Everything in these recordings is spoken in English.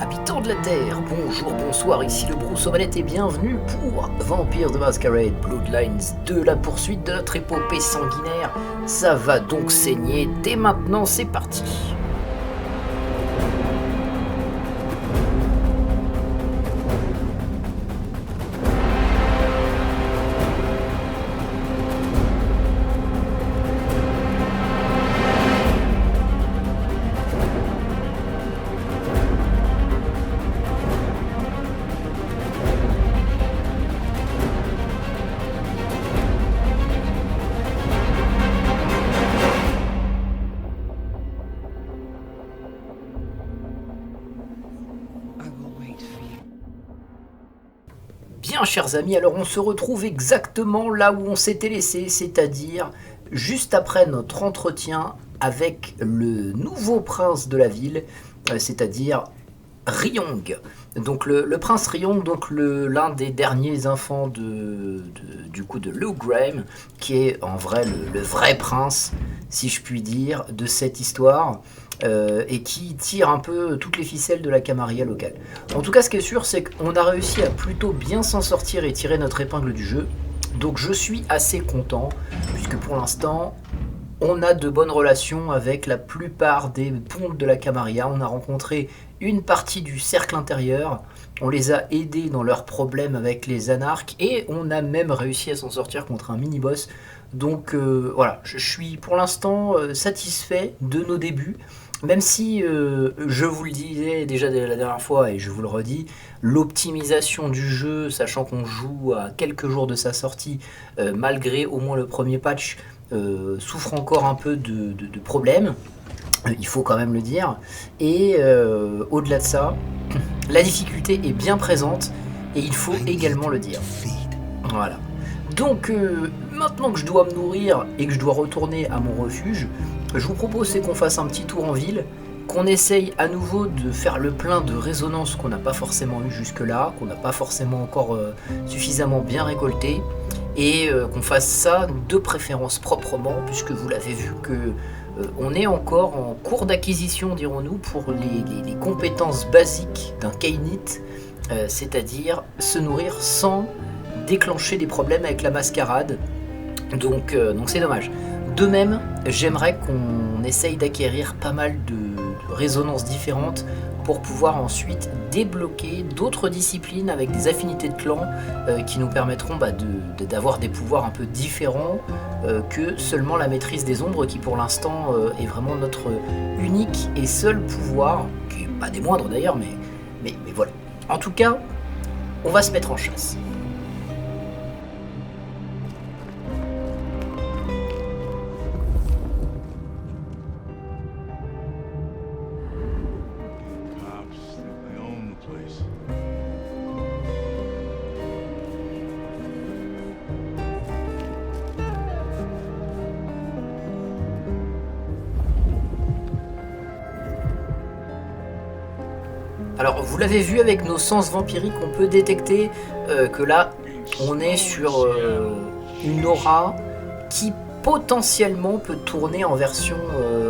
Habitants de la Terre, bonjour, bonsoir, ici le Bruce aux manettes et bienvenue pour Vampire de Mascarade, Bloodlines 2, la poursuite de notre épopée sanguinaire. Ça va donc saigner, dès maintenant c'est parti. Bien chers amis, alors on se retrouve exactement là où on s'était laissé, c'est-à-dire juste après notre entretien avec le nouveau prince de la ville, c'est-à-dire Ryong. Donc le prince Ryong, donc l'un des derniers enfants du coup de Lohengrin, qui est en vrai le vrai prince, si je puis dire, de cette histoire. Et qui tire un peu toutes les ficelles de la camarilla locale. En tout cas, ce qui est sûr, c'est qu'on a réussi à plutôt bien s'en sortir et tirer notre épingle du jeu. Donc je suis assez content, puisque pour l'instant, on a de bonnes relations avec la plupart des pontes de la camarilla. On a rencontré une partie du cercle intérieur, on les a aidés dans leurs problèmes avec les anarques, et on a même réussi à s'en sortir contre un mini-boss. Donc voilà, je suis pour l'instant satisfait de nos débuts. Même si, je vous le disais déjà la dernière fois et je vous le redis, l'optimisation du jeu, sachant qu'on joue à quelques jours de sa sortie, malgré au moins le premier patch, souffre encore un peu de problèmes, il faut quand même le dire. Et au-delà de ça, la difficulté est bien présente et il faut également le dire. Voilà. Donc maintenant que je dois me nourrir et que je dois retourner à mon refuge, je vous propose c'est qu'on fasse un petit tour en ville, qu'on essaye à nouveau de faire le plein de résonances qu'on n'a pas forcément eu jusque-là, qu'on n'a pas forcément encore suffisamment bien récolté, et qu'on fasse ça de préférence proprement, puisque vous l'avez vu que on est encore en cours d'acquisition, dirons-nous, pour les compétences basiques d'un Kainite, c'est-à-dire se nourrir sans déclencher des problèmes avec la mascarade, donc c'est dommage. De même, j'aimerais qu'on essaye d'acquérir pas mal de résonances différentes pour pouvoir ensuite débloquer d'autres disciplines avec des affinités de clan qui nous permettront d'avoir des pouvoirs un peu différents que seulement la maîtrise des ombres, qui pour l'instant est vraiment notre unique et seul pouvoir, qui n'est pas des moindres d'ailleurs, mais voilà. En tout cas, on va se mettre en chasse. Alors vous l'avez vu avec nos sens vampiriques, on peut détecter que là on est sur une aura qui potentiellement peut tourner en version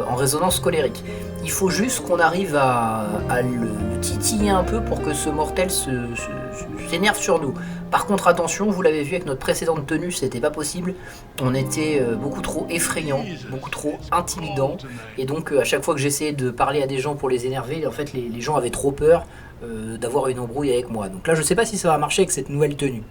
en résonance colérique. Il faut juste qu'on arrive à le titiller un peu pour que ce mortel s'énerve sur nous. Par contre attention, vous l'avez vu avec notre précédente tenue, c'était pas possible. On était beaucoup trop effrayant, beaucoup trop intimidant, et donc à chaque fois que j'essayais de parler à des gens pour les énerver, en fait les gens avaient trop peur d'avoir une embrouille avec moi. Donc là je sais pas si ça va marcher avec cette nouvelle tenue.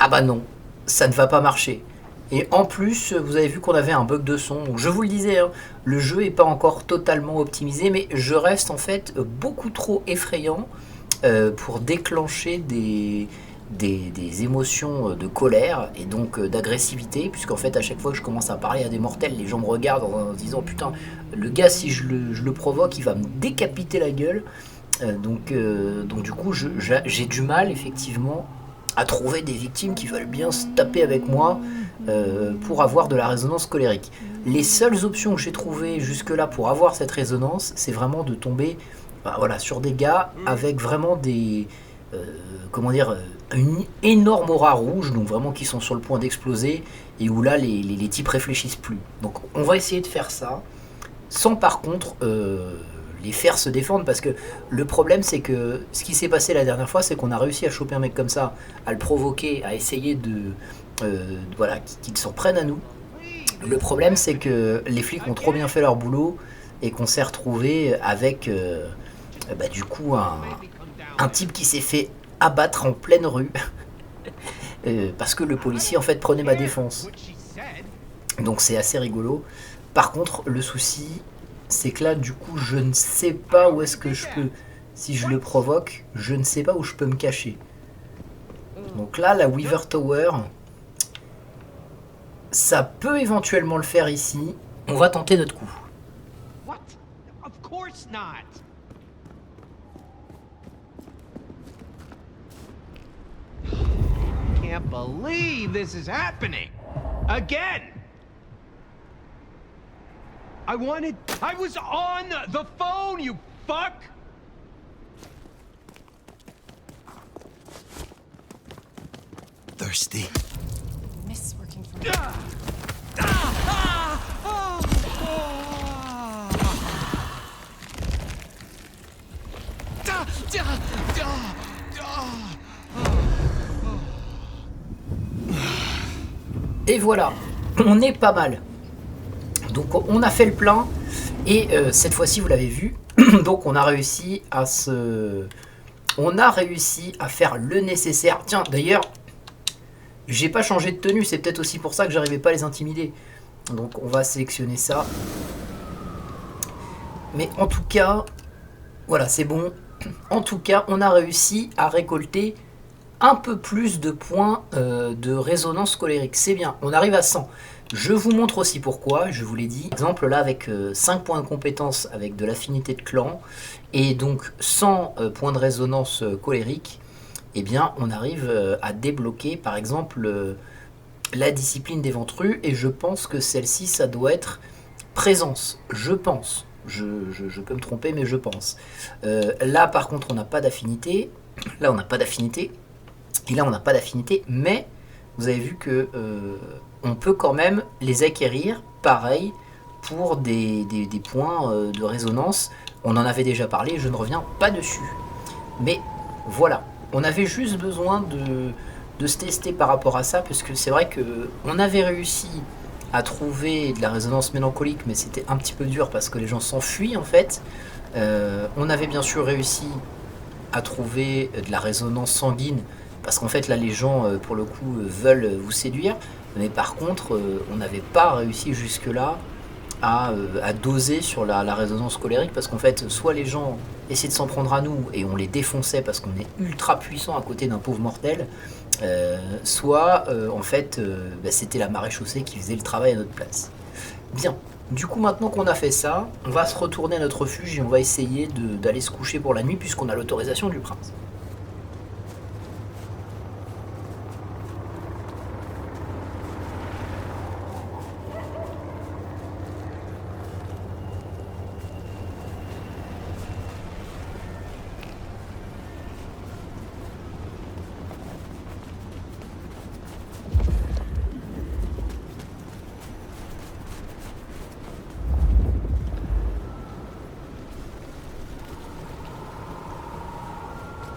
Ah bah non, ça ne va pas marcher. Et en plus, vous avez vu qu'on avait un bug de son. Donc je vous le disais, hein, le jeu n'est pas encore totalement optimisé, mais je reste en fait beaucoup trop effrayant pour déclencher des émotions de colère et donc d'agressivité, puisqu'en fait à chaque fois que je commence à parler à des mortels, les gens me regardent en se disant putain, le gars si je le provoque, il va me décapiter la gueule. Donc du coup j'ai du mal effectivement à trouver des victimes qui veulent bien se taper avec moi pour avoir de la résonance colérique. Les seules options que j'ai trouvées jusque-là pour avoir cette résonance, c'est vraiment de tomber sur des gars avec vraiment des une énorme aura rouge, donc vraiment qui sont sur le point d'exploser, et où là les types réfléchissent plus. Donc on va essayer de faire ça, sans par contre les faire se défendre, parce que le problème c'est que ce qui s'est passé la dernière fois, c'est qu'on a réussi à choper un mec comme ça, à le provoquer, à essayer de voilà, qu'il s'en prenne à nous. Le problème c'est que les flics ont trop bien fait leur boulot, et qu'on s'est retrouvé avec du coup un type qui s'est fait abattre en pleine rue parce que le policier en fait prenait ma défense. Donc c'est assez rigolo. Par contre, le souci, c'est que là, du coup, je ne sais pas où est-ce que je peux. Si je le provoque, je ne sais pas où je peux me cacher. Donc là, la Weaver Tower, ça peut éventuellement le faire ici. On va tenter notre coup. What? Of course not. Can't believe this is happening. Again. I was on the phone, you fuck! Thirsty. Miss working for me. Et voilà, on est pas mal. Donc on a fait le plein, et cette fois-ci vous l'avez vu, donc on a réussi à faire le nécessaire. Tiens, d'ailleurs, j'ai pas changé de tenue, c'est peut-être aussi pour ça que j'arrivais pas à les intimider. Donc on va sélectionner ça. Mais en tout cas, voilà, c'est bon. En tout cas, on a réussi à récolter un peu plus de points de résonance colérique. C'est bien, on arrive à 100. Je vous montre aussi pourquoi, je vous l'ai dit. Par exemple, là, avec 5 points de compétence, avec de l'affinité de clan, et donc 100 points de résonance colérique, eh bien, on arrive à débloquer, par exemple, la discipline des ventrus, et je pense que celle-ci, ça doit être présence. Je pense. Je peux me tromper, mais je pense. Là, par contre, on n'a pas d'affinité. Là, on n'a pas d'affinité. Et là, on n'a pas d'affinité, mais vous avez vu que on peut quand même les acquérir, pareil, pour des points de résonance. On en avait déjà parlé, je ne reviens pas dessus. Mais voilà, on avait juste besoin de se tester par rapport à ça, parce que c'est vrai qu'on avait réussi à trouver de la résonance mélancolique, mais c'était un petit peu dur parce que les gens s'enfuient en fait. On avait bien sûr réussi à trouver de la résonance sanguine, parce qu'en fait là les gens pour le coup veulent vous séduire, mais par contre on n'avait pas réussi jusque là à doser sur la résonance colérique, parce qu'en fait soit les gens essayaient de s'en prendre à nous et on les défonçait parce qu'on est ultra puissant à côté d'un pauvre mortel, soit en fait c'était la maréchaussée qui faisait le travail à notre place. Bien, du coup maintenant qu'on a fait ça, on va se retourner à notre refuge et on va essayer d'aller se coucher pour la nuit, puisqu'on a l'autorisation du prince.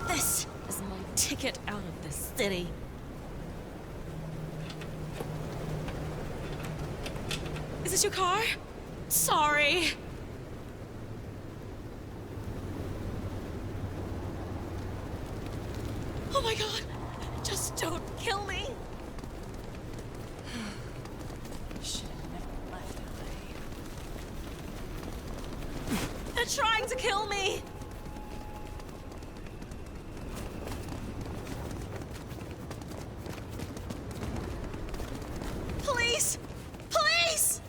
This is my ticket out of the city. Is this your car? Sorry. Oh my god! Just don't kill me! Should have never left LA. They're trying to kill me! Police! Police!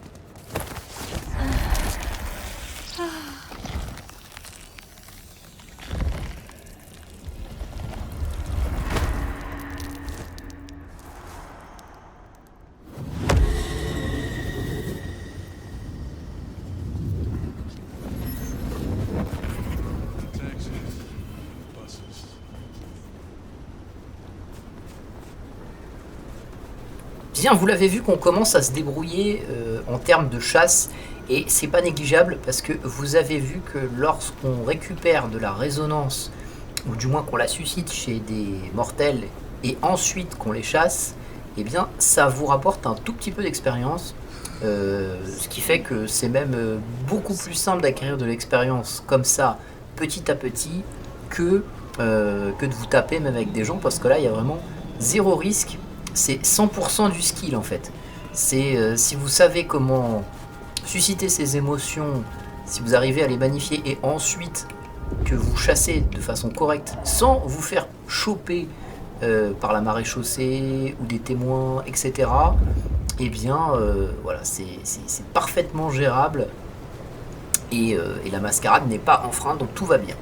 Taxis, buses. Bien, vous l'avez vu qu'on commence à se débrouiller en termes de chasse, et c'est pas négligeable parce que vous avez vu que lorsqu'on récupère de la résonance, ou du moins qu'on la suscite chez des mortels et ensuite qu'on les chasse, eh bien ça vous rapporte un tout petit peu d'expérience, ce qui fait que c'est même beaucoup plus simple d'acquérir de l'expérience comme ça, petit à petit, que de vous taper même avec des gens, parce que là il y a vraiment zéro risque, c'est 100% du skill en fait. C'est si vous savez comment susciter ces émotions, si vous arrivez à les magnifier et ensuite que vous chassez de façon correcte sans vous faire choper par la maréchaussée ou des témoins, etc. Eh bien, voilà, c'est parfaitement gérable et la mascarade n'est pas enfreinte, donc tout va bien.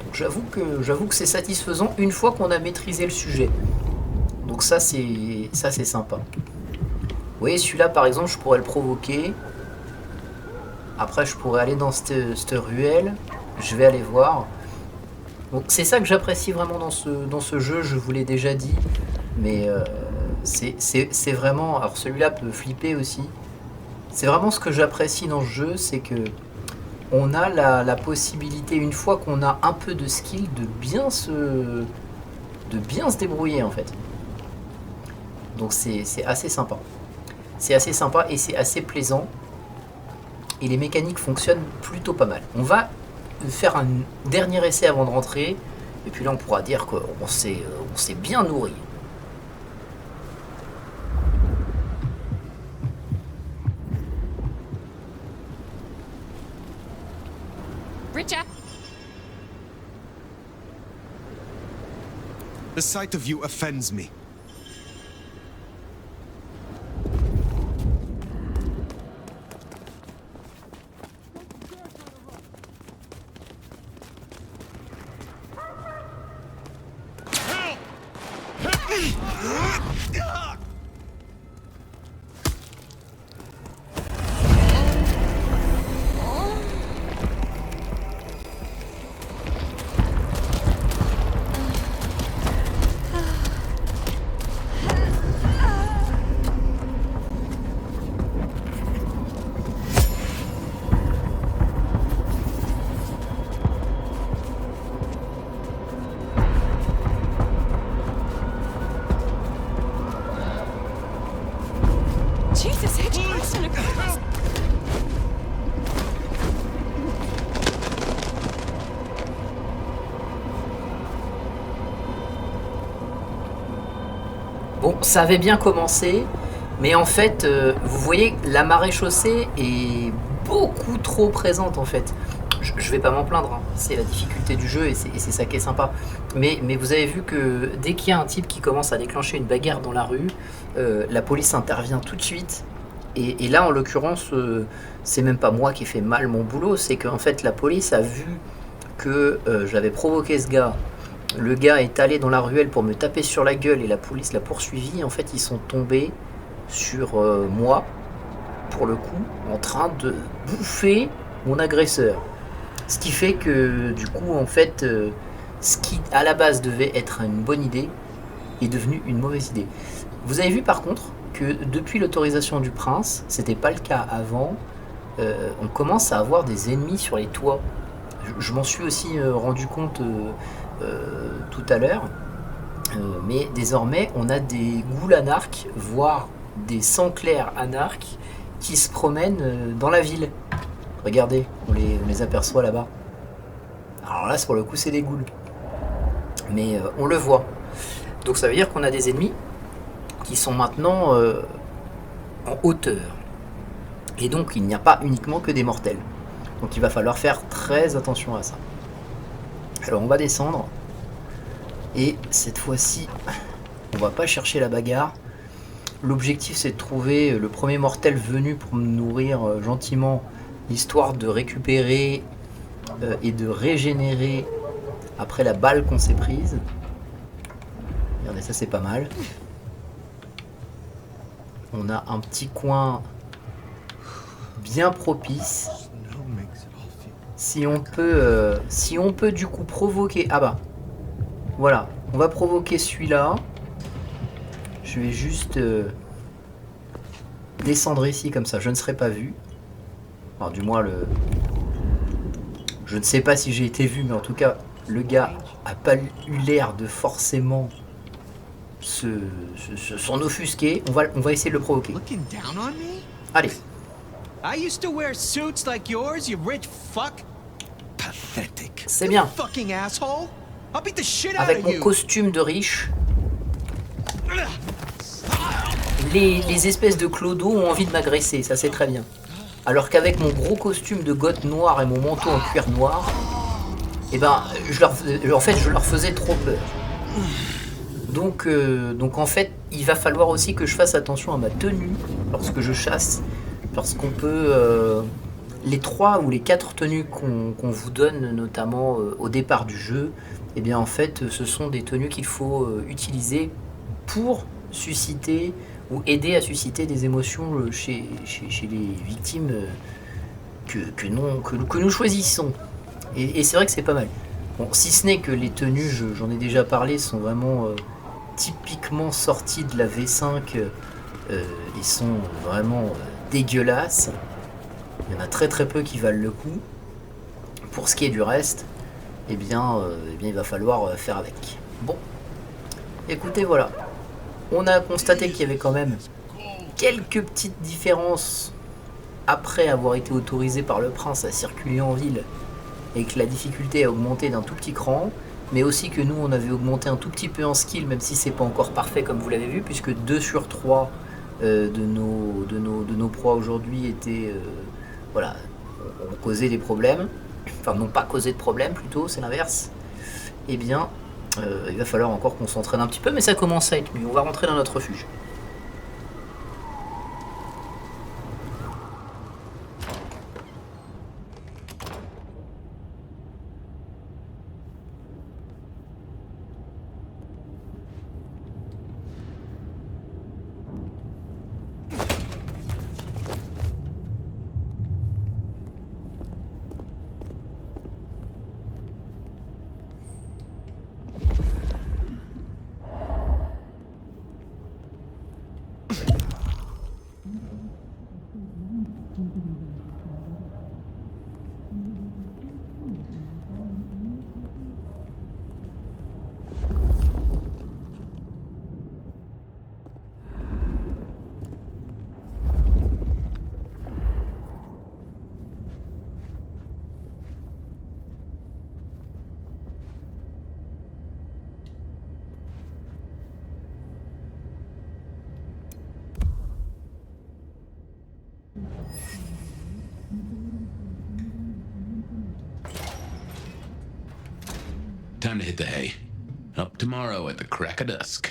Donc j'avoue que c'est satisfaisant une fois qu'on a maîtrisé le sujet. Donc ça c'est sympa. Vous voyez, celui-là par exemple, je pourrais le provoquer. Après, je pourrais aller dans cette ruelle. Je vais aller voir. Donc c'est ça que j'apprécie vraiment dans ce jeu, je vous l'ai déjà dit. Mais c'est vraiment... Alors celui-là peut flipper aussi. C'est vraiment ce que j'apprécie dans ce jeu, c'est que on a la possibilité, une fois qu'on a un peu de skill, de bien se débrouiller en fait. Donc c'est assez sympa. C'est assez sympa et c'est assez plaisant. Et les mécaniques fonctionnent plutôt pas mal. On va faire un dernier essai avant de rentrer. Et puis là, on pourra dire qu'on s'est bien nourri. Richard. The sight of you offends me. Jesus H. Christ, Christ. Bon, ça avait bien commencé, mais en fait, vous voyez, la maréchaussée est beaucoup trop présente en fait. Je vais pas m'en plaindre, hein. C'est la difficulté du jeu et c'est ça qui est sympa. Mais vous avez vu que dès qu'il y a un type qui commence à déclencher une bagarre dans la rue, la police intervient tout de suite. Et là, en l'occurrence, c'est même pas moi qui ai fait mal mon boulot, c'est qu'en fait, la police a vu que j'avais provoqué ce gars. Le gars est allé dans la ruelle pour me taper sur la gueule et la police l'a poursuivi. En fait, ils sont tombés sur moi, pour le coup, en train de bouffer mon agresseur. Ce qui fait que, du coup, en fait, ce qui, à la base, devait être une bonne idée, est devenu une mauvaise idée. Vous avez vu, par contre, que depuis l'autorisation du prince, c'était pas le cas avant, on commence à avoir des ennemis sur les toits. Je m'en suis aussi rendu compte tout à l'heure, mais désormais, on a des ghouls anarques, voire des sangs clairs anarques, qui se promènent dans la ville. Regardez, on les aperçoit là-bas. Alors là, pour le coup, c'est des ghouls. Mais on le voit. Donc ça veut dire qu'on a des ennemis qui sont maintenant en hauteur. Et donc, il n'y a pas uniquement que des mortels. Donc il va falloir faire très attention à ça. Alors on va descendre. Et cette fois-ci, on va pas chercher la bagarre. L'objectif, c'est de trouver le premier mortel venu pour me nourrir gentiment, histoire de récupérer et de régénérer après la balle qu'on s'est prise. Regardez, ça c'est pas mal. On a un petit coin bien propice. Si on peut du coup provoquer... Ah bah, voilà, on va provoquer celui-là. Je vais juste descendre ici comme ça, je ne serai pas vu. Alors du moins je ne sais pas si j'ai été vu, mais en tout cas le gars a pas eu l'air de forcément s'en offusquer. On va essayer de le provoquer. Looking down on me? Allez. I used to wear suits like yours, you rich fuck. Pathetic. C'est bien. Fucking asshole. I'll beat the shit out Avec of mon you. costume de riche, les espèces de clodos ont envie de m'agresser, ça c'est très bien. Alors qu'avec mon gros costume de goth noir et mon manteau en cuir noir, eh ben, je leur faisais trop peur. Donc en fait, il va falloir aussi que je fasse attention à ma tenue lorsque je chasse, parce qu'on peut... les 3 ou les 4 tenues qu'on vous donne, notamment au départ du jeu, eh bien en fait, ce sont des tenues qu'il faut utiliser pour susciter ou aider à susciter des émotions chez les victimes que nous choisissons. Et c'est vrai que c'est pas mal. Bon, si ce n'est que les tenues, j'en ai déjà parlé, sont vraiment typiquement sorties de la V5 et sont vraiment dégueulasses. Il y en a très très peu qui valent le coup. Pour ce qui est du reste, eh bien il va falloir faire avec. Bon, écoutez, voilà. On a constaté qu'il y avait quand même quelques petites différences après avoir été autorisé par le prince à circuler en ville et que la difficulté a augmenté d'un tout petit cran, mais aussi que nous on avait augmenté un tout petit peu en skill, même si c'est pas encore parfait comme vous l'avez vu, puisque 2 sur 3 de nos proies aujourd'hui étaient ont causé des problèmes, enfin n'ont pas causé de problème plutôt, c'est l'inverse. Eh bien il va falloir encore qu'on s'entraîne un petit peu, mais ça commence à être mieux. On va rentrer dans notre refuge. Time to hit the hay. Up tomorrow at the crack of dusk.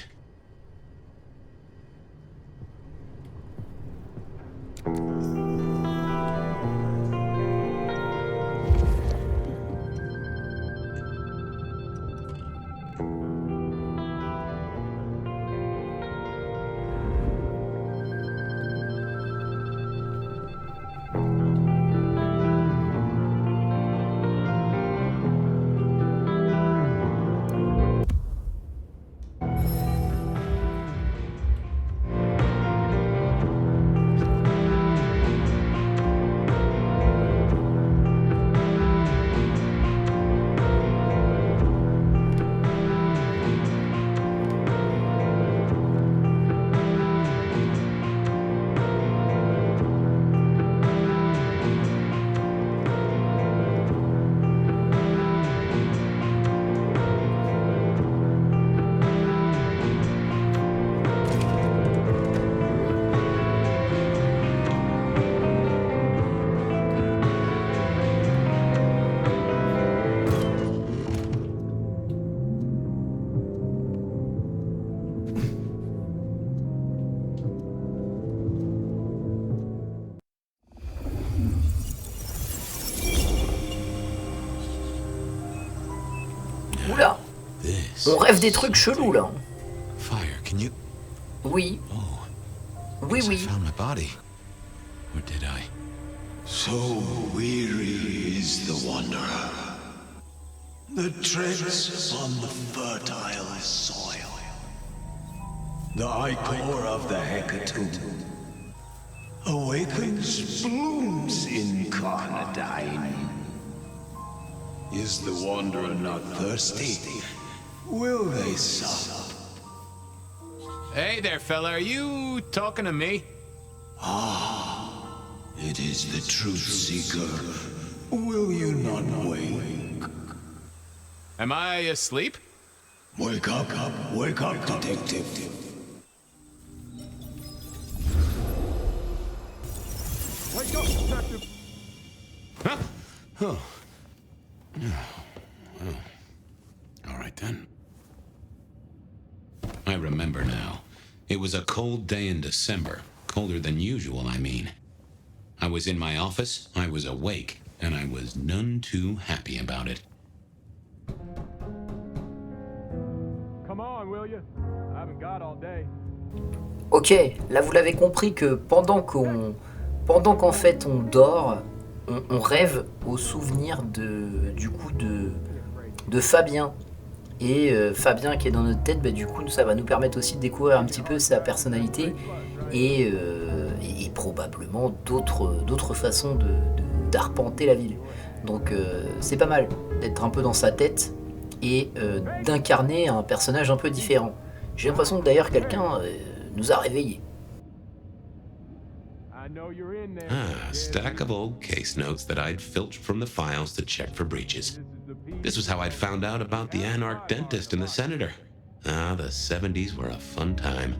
Oula, on rêve des trucs chelous là. Fire, can you... Oui. Oh. Oui, I oui. found my body. Or did I? So weary is the wanderer. The treads on the fertile soil. The ichor of the hecatomb. awakens, blooms incarnadine. Is the wanderer not thirsty? Will they sup? Hey there, fella. Are you talking to me? It is the truth seeker. Will you not wake? Am I asleep? Wake up, detective. Wake up, detective! Huh? Oh. All right, then. I remember now. It was a cold day in December. Colder than usual, I mean. I was in my office, I was awake, and I was none too happy about it. Come on, will you? I haven't got all day. Ok, là vous l'avez compris que pendant qu'en fait on dort, on rêve au souvenir de Fabien. Et Fabien qui est dans notre tête, bah, du coup ça va nous permettre aussi de découvrir un petit peu sa personnalité et probablement d'autres façons d'arpenter la ville. Donc c'est pas mal d'être un peu dans sa tête et d'incarner un personnage un peu différent. J'ai l'impression que d'ailleurs quelqu'un nous a réveillés. I know you're in there. A stack of old case notes that I'd filched from the files to check for breaches. This was how I'd found out about the anarch dentist and the senator. The 70s were a fun time.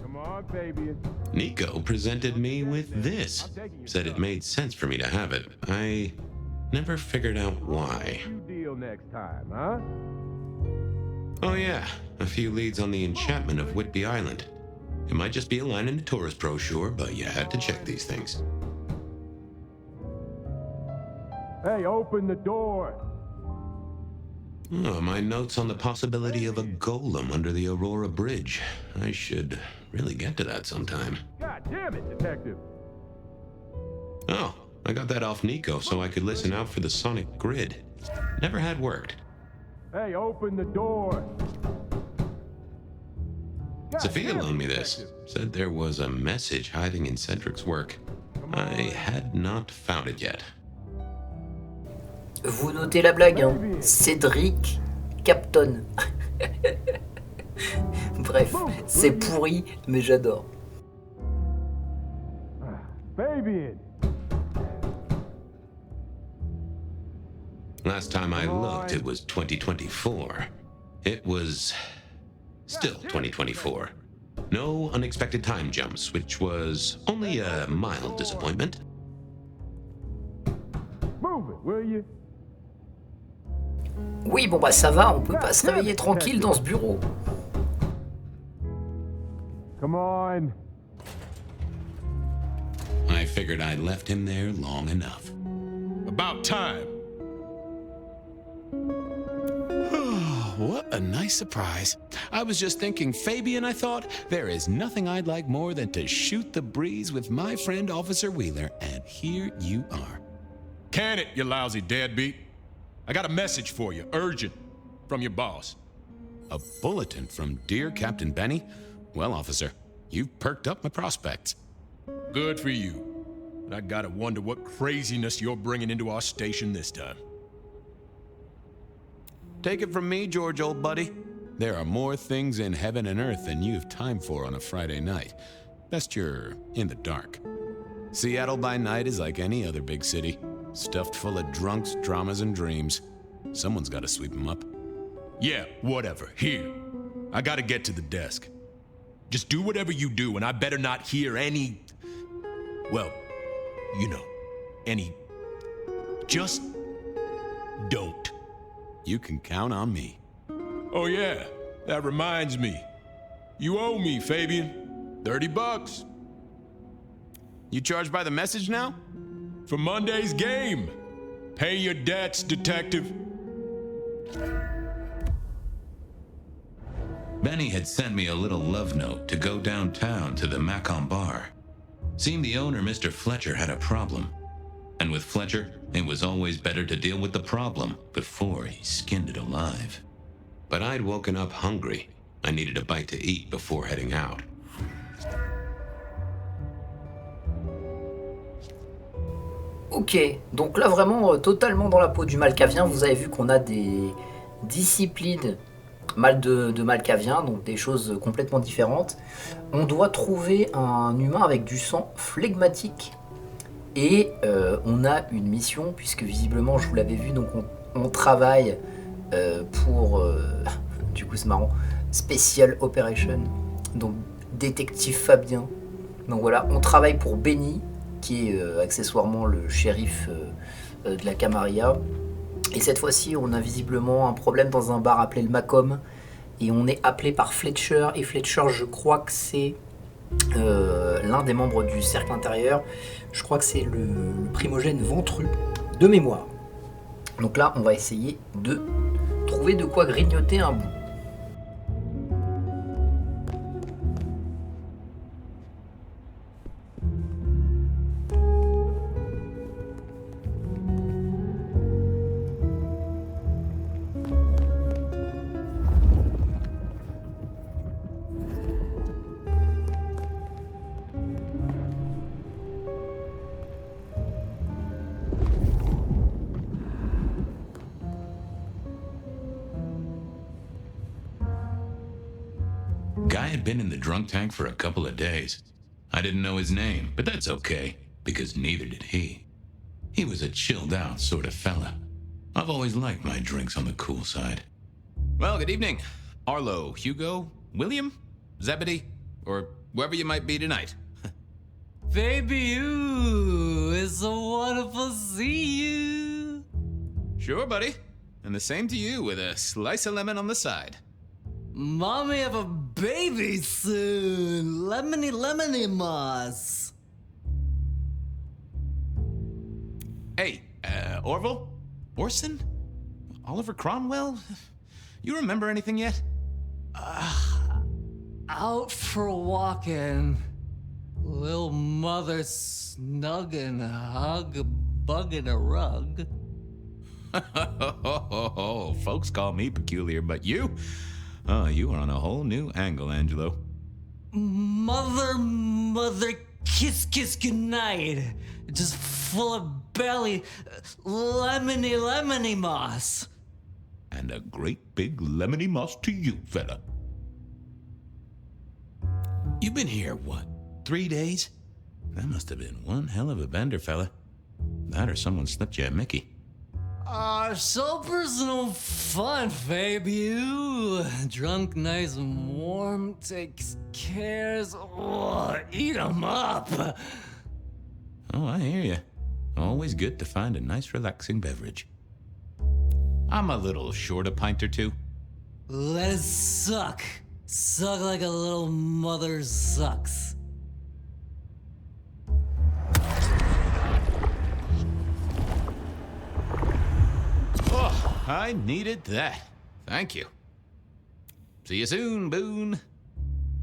Come on, baby. Nico presented me with this. Said it made sense for me to have it. I never figured out why. You deal next time, huh? Oh yeah, a few leads on the enchantment of Whitby Island. It might just be a line in the tourist brochure, but you had to check these things. Hey, open the door. Oh, my notes on the possibility of a golem under the Aurora Bridge. I should really get to that sometime. God damn it, detective. Oh, I got that off Nico so I could listen out for the sonic grid. Never had worked. Hey, open the door. God Sophia damn it, loaned me this. detective. Said there was a message hiding in Cedric's work. I had not found it yet. Vous notez la blague, hein. Cédric Capton. Bref, c'est pourri, mais j'adore. Fabian. Last time I looked, it was 2024. It was still 2024. No unexpected time jumps, which was only a mild disappointment. Move it, will you? Oui, bon bah ça va, on peut pas se réveiller tranquille dans ce bureau. Come on. I figured I'd left him there long enough. About time. What a nice surprise. I was just thinking, Fabian, I thought, there is nothing I'd like more than to shoot the breeze with my friend Officer Wheeler, and here you are. Can it, you lousy deadbeat. I got a message for you, urgent, from your boss. A bulletin from dear Captain Benny? Well, officer, you've perked up my prospects. Good for you. But I gotta wonder what craziness you're bringing into our station this time. Take it from me, George, old buddy. There are more things in heaven and earth than you've time for on a Friday night. Best you're in the dark. Seattle by night is like any other big city, stuffed full of drunks, dramas, and dreams. Someone's got to sweep them up. Yeah, whatever. Here. I gotta get to the desk. Just do whatever you do, and I better not hear any... Well, you know, any... Just don't. You can count on me. Oh yeah, that reminds me. You owe me, Fabian. $30. You charge by the message now? For Monday's game. Pay your debts, detective. Benny had sent me a little love note to go downtown to the Macon bar. Seemed the owner, Mr. Fletcher, had a problem. And with Fletcher, it was always better to deal with the problem before he skinned it alive. But I'd woken up hungry. I needed a bite to eat before heading out. Ok, donc là vraiment totalement dans la peau du malcavien. Vous avez vu qu'on a des disciplines de malcavien, donc des choses complètement différentes. On doit trouver un humain avec du sang flegmatique. Et on a une mission, puisque visiblement je vous l'avais vu, donc on travaille pour, du coup c'est marrant, Special Operation, donc détective Fabien. Donc voilà, on travaille pour Benny, qui est accessoirement le shérif de la Camarilla. Et cette fois-ci, on a visiblement un problème dans un bar appelé le Macomb. Et on est appelé par Fletcher. Et Fletcher, je crois que c'est l'un des membres du cercle intérieur. Je crois que c'est le primogène ventru de mémoire. Donc là, on va essayer de trouver de quoi grignoter un bout. Guy had been in the drunk tank for a couple of days. I didn't know his name, but that's okay, because neither did he. He was a chilled out sort of fella. I've always liked my drinks on the cool side. Well, good evening. Arlo, Hugo, William, Zebedee, or wherever you might be tonight. Baby, you, it's so wonderful to see you. Sure, buddy. And the same to you with a slice of lemon on the side. Mommy have a baby soon. Lemony, lemony moss. Hey, Orville? Orson? Oliver Cromwell? You remember anything yet? Out for walking. Little mother snuggin', bugging a rug. Folks call me peculiar, but you? Oh, you are on a whole new angle, Angelo. Mother, kiss, goodnight. Just full of belly, lemony moss. And a great big lemony moss to you, fella. You've been here, what, 3 days? That must have been one hell of a bender, fella. That or someone slipped you a Mickey. So personal fun, baby. You drunk, nice and warm, takes cares. Oh, eat 'em up. Oh, I hear you. Always good to find a nice, relaxing beverage. I'm a little short a pint or two. Let it suck. Suck like a little mother sucks. Oh, I needed that. Thank you. See you soon, Boone.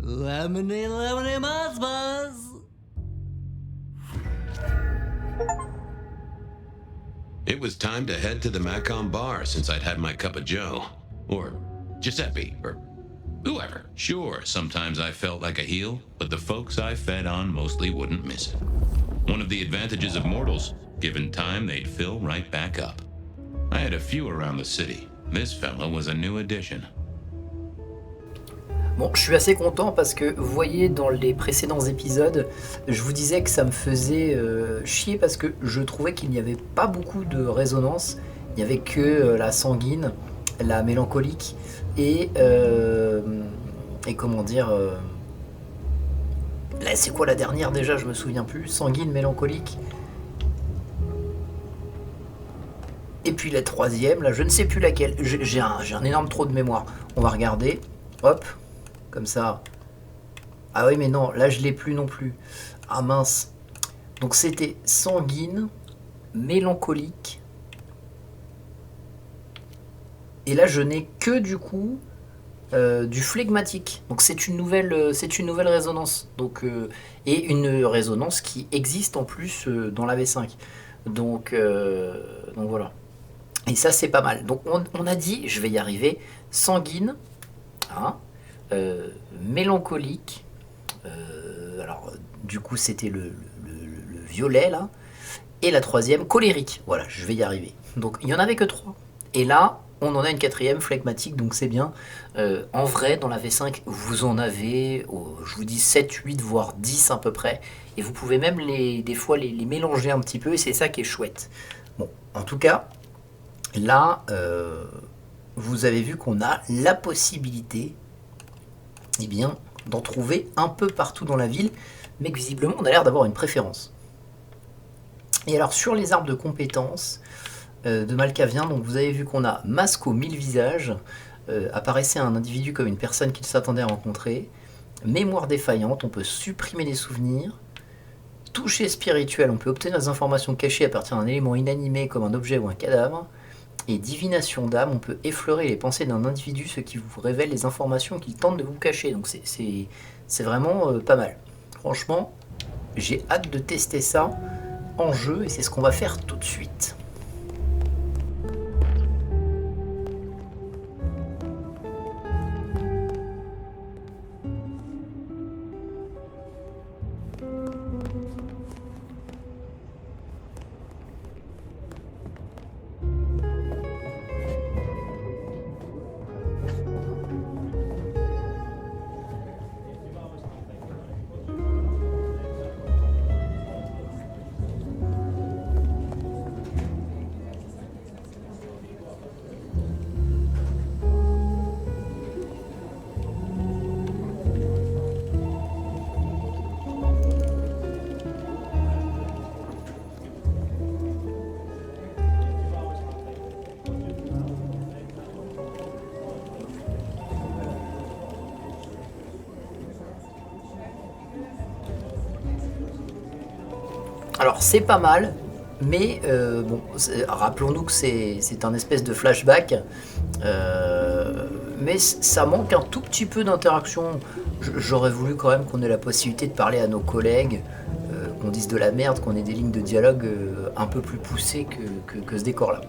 Lemony moss buzz. It was time to head to the Macon bar since I'd had my cup of joe. Or Giuseppe, or whoever. Sure, sometimes I felt like a heel, but the folks I fed on mostly wouldn't miss it. One of the advantages of mortals, given time, they'd fill right back up. I had a few around the city. This fella was a new addition. Bon, je suis assez content parce que vous voyez dans les précédents épisodes, je vous disais que ça me faisait chier parce que je trouvais qu'il n'y avait pas beaucoup de résonance. Il n'y avait que la sanguine, la mélancolique et comment dire... là, c'est quoi la dernière déjà? Je me souviens plus. Sanguine, mélancolique. Et puis la troisième, là, je ne sais plus laquelle. J'ai un énorme trou de mémoire. On va regarder. Hop. Comme ça. Ah oui, mais non, là, je l'ai plus non plus. Ah mince. Donc c'était sanguine, mélancolique. Et là, je n'ai que du coup du flegmatique. Donc c'est une nouvelle résonance. Donc, et une résonance qui existe en plus dans la V5. Donc voilà. Et ça, c'est pas mal. Donc on a dit, je vais y arriver, sanguine, hein, mélancolique. Alors du coup, c'était le violet là. Et la troisième, colérique. Voilà, je vais y arriver. Donc il n'y en avait que 3. Et là, on en a une quatrième, flegmatique, donc c'est bien. En vrai, dans la V5, vous en avez, je vous dis 7, 8, voire 10 à peu près. Et vous pouvez même des fois les mélanger un petit peu, et c'est ça qui est chouette. Bon, en tout cas, là, vous avez vu qu'on a la possibilité eh bien, d'en trouver un peu partout dans la ville, mais que visiblement, on a l'air d'avoir une préférence. Et alors, sur les arbres de compétences de Malkavien, donc vous avez vu qu'on a masque aux 1000 visages, apparaissait un individu comme une personne qu'il s'attendait à rencontrer, mémoire défaillante, on peut supprimer des souvenirs, toucher spirituel, on peut obtenir des informations cachées à partir d'un élément inanimé comme un objet ou un cadavre, et divination d'âme, on peut effleurer les pensées d'un individu, ce qui vous révèle les informations qu'il tente de vous cacher. Donc c'est vraiment pas mal. Franchement, j'ai hâte de tester ça en jeu, et c'est ce qu'on va faire tout de suite. Alors c'est pas mal, mais bon, rappelons-nous que c'est un espèce de flashback, mais ça manque un tout petit peu d'interaction. J'aurais voulu quand même qu'on ait la possibilité de parler à nos collègues, qu'on dise de la merde, qu'on ait des lignes de dialogue un peu plus poussées que ce décor-là.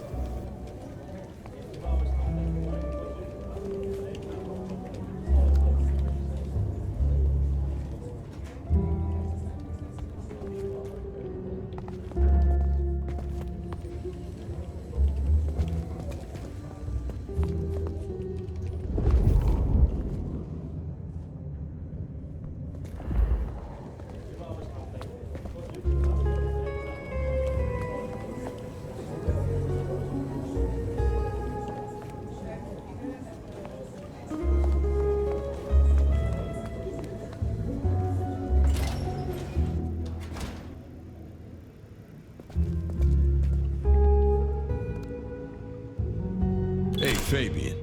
Hey, Fabian.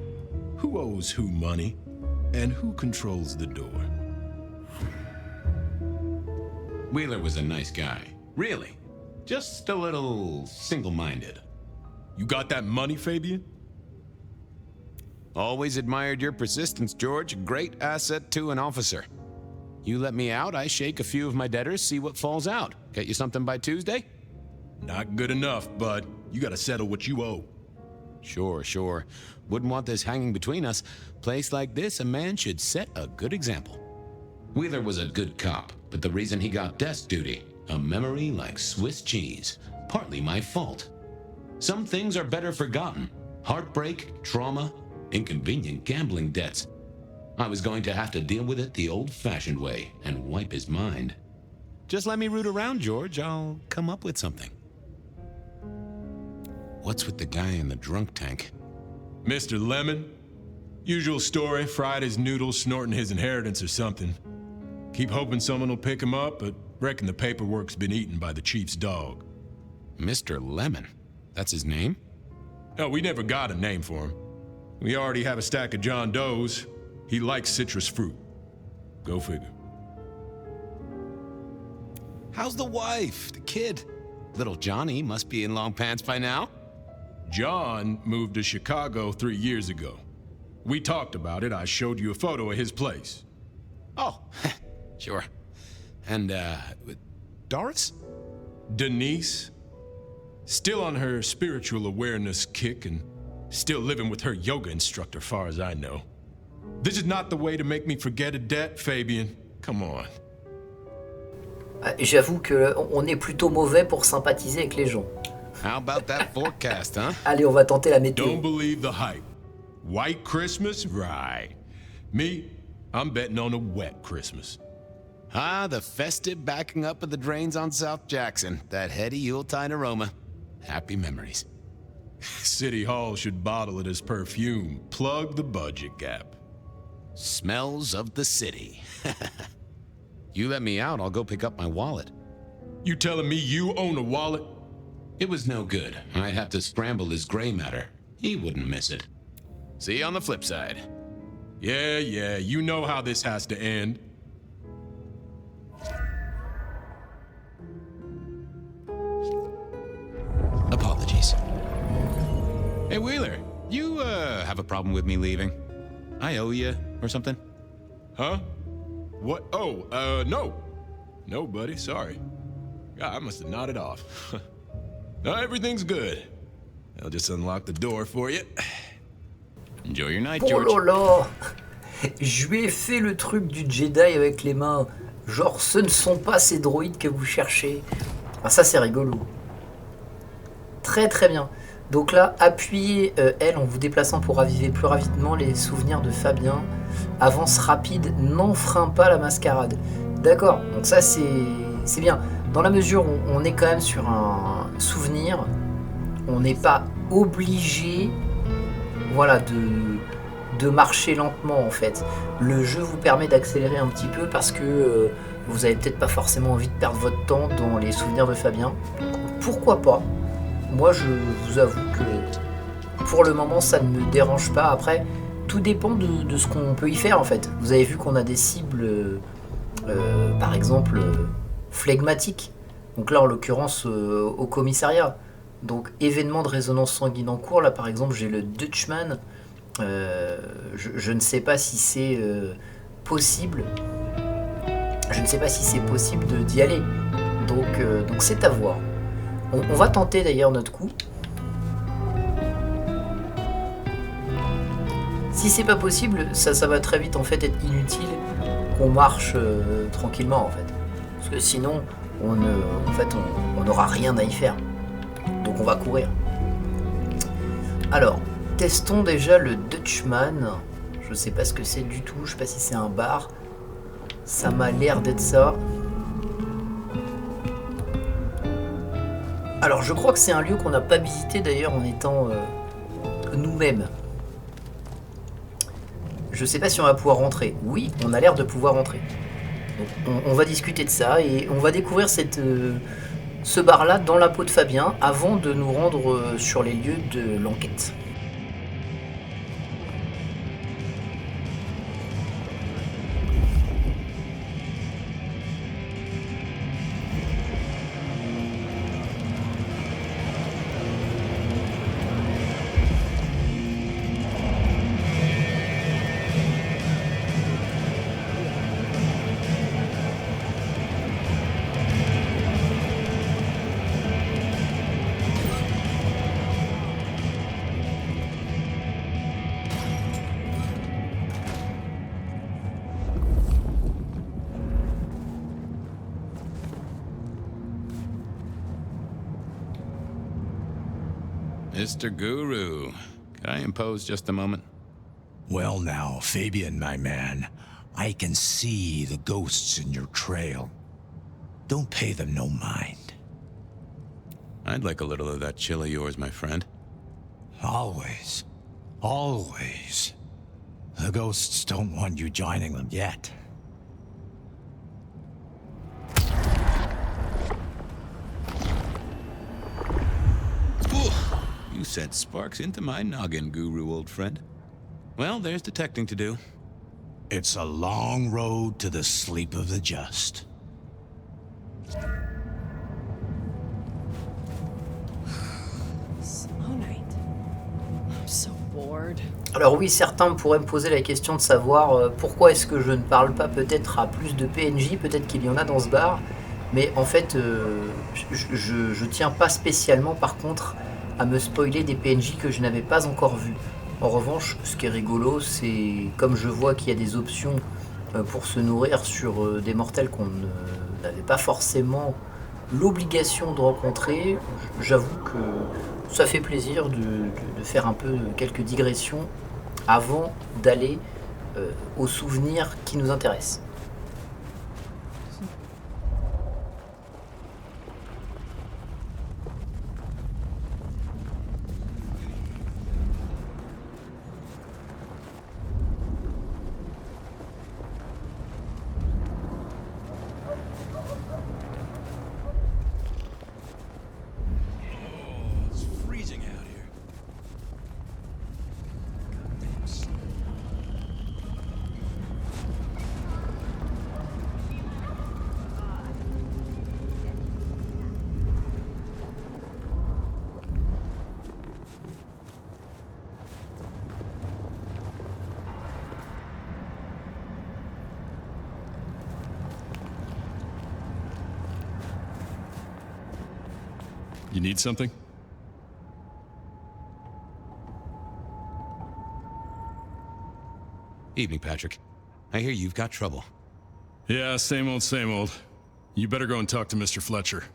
Who owes who money? And who controls the door? Wheeler was a nice guy. Really. Just a little single-minded. You got that money, Fabian? Always admired your persistence, George. Great asset to an officer. You let me out, I shake a few of my debtors, see what falls out. Get you something by Tuesday? Not good enough, bud. You gotta settle what you owe. Sure. Wouldn't want this hanging between us. Place like this, a man should set a good example. Wheeler was a good cop, but the reason he got desk duty, a memory like Swiss cheese. Partly my fault. Some things are better forgotten. Heartbreak, trauma, inconvenient gambling debts. I was going to have to deal with it the old-fashioned way and wipe his mind. Just let me root around, George. I'll come up with something. What's with the guy in the drunk tank? Mr. Lemon? Usual story, fried his noodles, snorting his inheritance or something. Keep hoping someone will pick him up, but reckon the paperwork's been eaten by the chief's dog. Mr. Lemon? That's his name? No, we never got a name for him. We already have a stack of John Does. He likes citrus fruit. Go figure. How's the wife? The kid? Little Johnny must be in long pants by now. John moved to Chicago 3 years ago. We talked about it. I showed you a photo of his place. Oh, sure. And, Doris? Denise? Still on her spiritual awareness kick and still living with her yoga instructor, far as I know. This is not the way to make me forget a debt, Fabian. Come on. J'avoue que on est plutôt mauvais pour sympathiser avec les gens. How about that forecast, huh? Allez, on va tenter la météo. Don't believe the hype. White Christmas? Right. Me, I'm betting on a wet Christmas. Ah, the festive backing up of the drains on South Jackson. That heady Yuletide aroma. Happy memories. City Hall should bottle it as perfume. Plug the budget gap. Smells of the city. You let me out, I'll go pick up my wallet. You telling me you own a wallet? It was no good. I'd have to scramble his gray matter. He wouldn't miss it. See you on the flip side. Yeah, you know how this has to end. Apologies. Hey, Wheeler, you, have a problem with me leaving? I owe you, or something? Huh? What? Oh, no. No, buddy, sorry. God, I must have nodded off. No, everything's good. I'll just unlock the door for you. Enjoy your night, Oh George. là là. Je lui ai fait le truc du Jedi avec les mains. Genre, ce ne sont pas ces droïdes que vous cherchez. Ah, ça, c'est rigolo. Très très bien. Donc là, appuyez L en vous déplaçant pour raviver plus rapidement les souvenirs de Fabien. Avance rapide, n'enfreint pas la mascarade. D'accord, donc ça c'est bien. Dans la mesure où on est quand même sur un souvenir, on n'est pas obligé, voilà, de marcher lentement en fait. Le jeu vous permet d'accélérer un petit peu parce que vous avez peut-être pas forcément envie de perdre votre temps dans les souvenirs de Fabien. Pourquoi pas? Moi, je vous avoue que pour le moment, ça ne me dérange pas. Après, tout dépend de ce qu'on peut y faire en fait. Vous avez vu qu'on a des cibles, par exemple, flegmatiques. Donc là, en l'occurrence, au commissariat. Donc, événement de résonance sanguine en cours. Là, par exemple, j'ai le Dutchman. Je ne sais pas si c'est possible. Je ne sais pas si c'est possible d'y aller. Donc c'est à voir. On va tenter d'ailleurs notre coup. Si c'est pas possible, ça va très vite en fait être inutile qu'on marche tranquillement en fait. Parce que sinon, on n'aura rien à y faire. Donc on va courir. Alors, testons déjà le Dutchman. Je sais pas ce que c'est du tout. Je sais pas si c'est un bar. Ça m'a l'air d'être ça. Alors je crois que c'est un lieu qu'on n'a pas visité d'ailleurs en étant nous-mêmes. Je sais pas si on va pouvoir rentrer. Oui, on a l'air de pouvoir rentrer. Donc, on va discuter de ça et on va découvrir ce bar-là dans la peau de Fabien avant de nous rendre sur les lieux de l'enquête. Mr. Guru, could I impose just a moment? Well now, Fabian, my man, I can see the ghosts in your trail. Don't pay them no mind. I'd like a little of that chill of yours, my friend. Always. Always. The ghosts don't want you joining them yet. You sent sparks into my noggin, Guru, old friend. Well, there's detecting to do. It's a long road to the sleep of the just. Slow night. I'm so bored. Alors oui, certains pourraient me poser la question de savoir pourquoi est-ce que je ne parle pas peut-être à plus de PNJ, peut-être qu'il y en a dans ce bar, mais en fait, je tiens pas spécialement par contre à me spoiler des PNJ que je n'avais pas encore vus. En revanche, ce qui est rigolo, c'est comme je vois qu'il y a des options pour se nourrir sur des mortels qu'on n'avait pas forcément l'obligation de rencontrer. J'avoue que ça fait plaisir de faire un peu quelques digressions avant d'aller aux souvenirs qui nous intéressent. You need something? Evening, Patrick. I hear you've got trouble. Yeah, same old, same old. You better go and talk to Mr. Fletcher.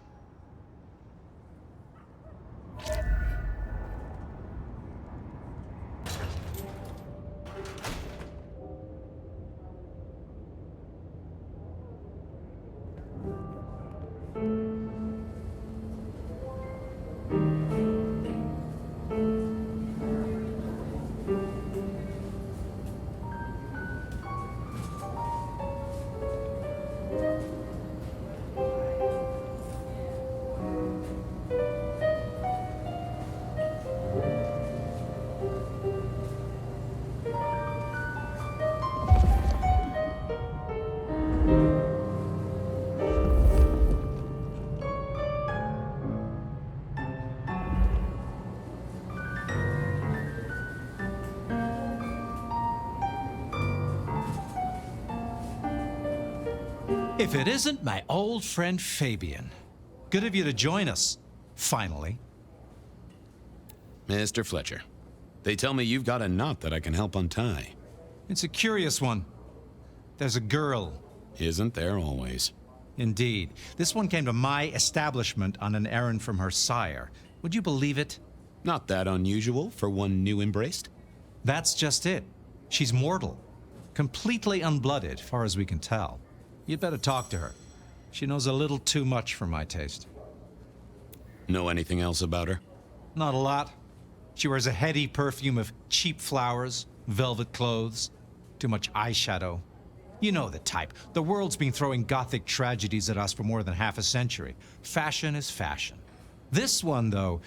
If it isn't my old friend Fabian. Good of you to join us, finally. Mr. Fletcher, they tell me you've got a knot that I can help untie. It's a curious one. There's a girl. Isn't there always? Indeed. This one came to my establishment on an errand from her sire. Would you believe it? Not that unusual for one new embraced. That's just it. She's mortal. Completely unblooded, far as we can tell. You'd better talk to her. She knows a little too much for my taste. Know anything else about her? Not a lot. She wears a heady perfume of cheap flowers, velvet clothes, too much eyeshadow. You know the type. The world's been throwing gothic tragedies at us for more than half a century. Fashion is fashion. This one, though,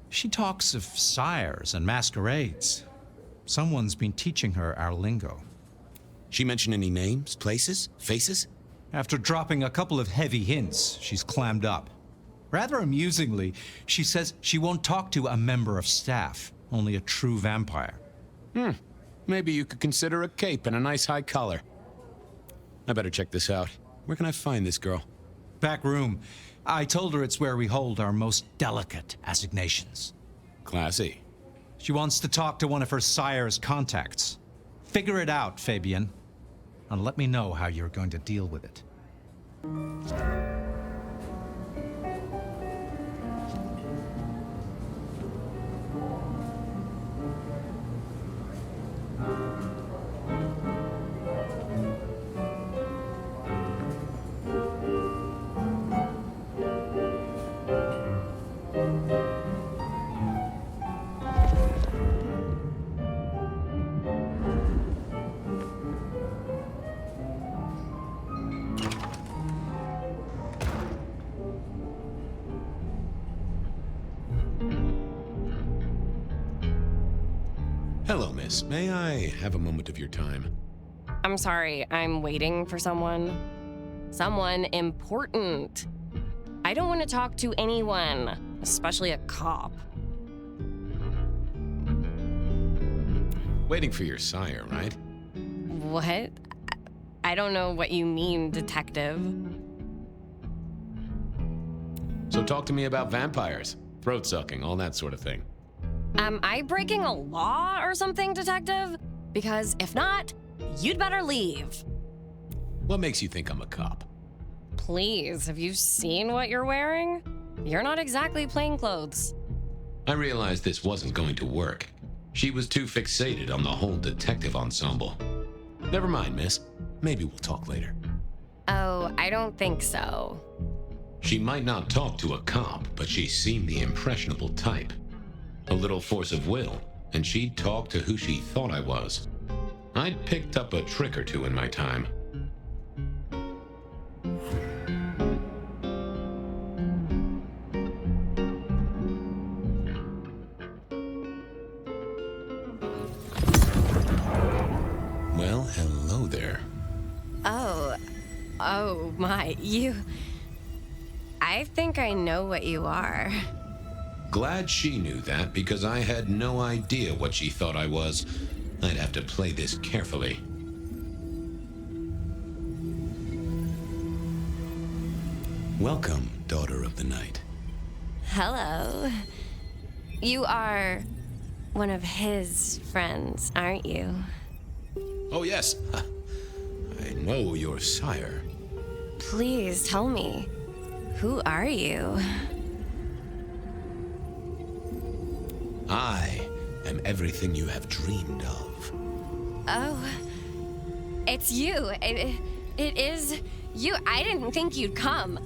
she talks of sires and masquerades. Someone's been teaching her our lingo. She mention any names, places, faces? After dropping a couple of heavy hints, she's clammed up. Rather amusingly, she says she won't talk to a member of staff, only a true vampire. Maybe you could consider a cape and a nice high collar. I better check this out. Where can I find this girl? Back room. I told her it's where we hold our most delicate assignations. Classy. She wants to talk to one of her sire's contacts. Figure it out, Fabian. And let me know how you're going to deal with it. Hello, miss. May I have a moment of your time? I'm sorry, I'm waiting for someone. Someone important. I don't want to talk to anyone, especially a cop. Waiting for your sire, right? What? I don't know what you mean, detective. So talk to me about vampires, throat sucking, all that sort of thing. Am I breaking a law or something, detective? Because if not, you'd better leave. What makes you think I'm a cop? Please, have you seen what you're wearing? You're not exactly plainclothes. I realized this wasn't going to work. She was too fixated on the whole detective ensemble. Never mind, miss. Maybe we'll talk later. Oh, I don't think so. She might not talk to a cop, but she seemed the impressionable type. A little force of will, and she'd talk to who she thought I was. I'd picked up a trick or two in my time. Well, hello there. Oh my, I think I know what you are. Glad she knew that, because I had no idea what she thought I was. I'd have to play this carefully. Welcome, daughter of the night. Hello. You are one of his friends, aren't you? Oh, yes. I know your sire. Please tell me, who are you? I am everything you have dreamed of. Oh, it's you. It is you. I didn't think you'd come.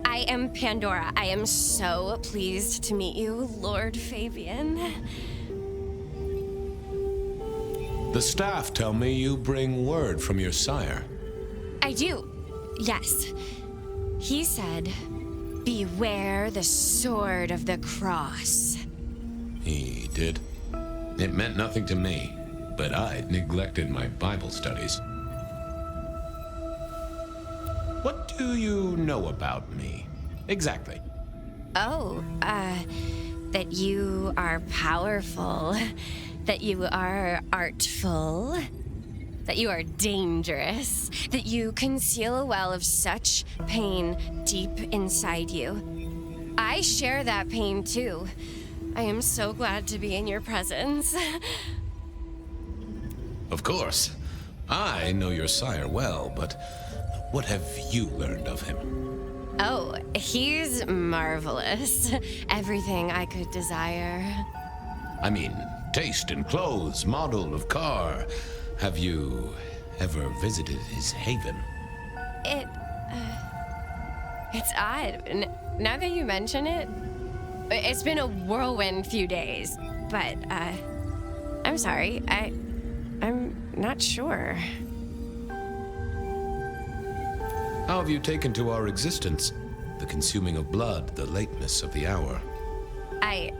I am Pandora. I am so pleased to meet you, Lord Fabian. The staff tell me you bring word from your sire. I do, yes. He said, beware the sword of the cross. He did. It meant nothing to me, but I'd neglected my Bible studies. What do you know about me? Exactly. Oh, that you are powerful, that you are artful, that you are dangerous, that you conceal a well of such pain deep inside you. I share that pain too. I am so glad to be in your presence. Of course. I know your sire well, but what have you learned of him? Oh, he's marvelous. Everything I could desire. I mean, taste in clothes, model of car. Have you ever visited his haven? It's odd. Now that you mention it, it's been a whirlwind few days, but, I'm sorry, I'm not sure. How have you taken to our existence? The consuming of blood, the lateness of the hour. I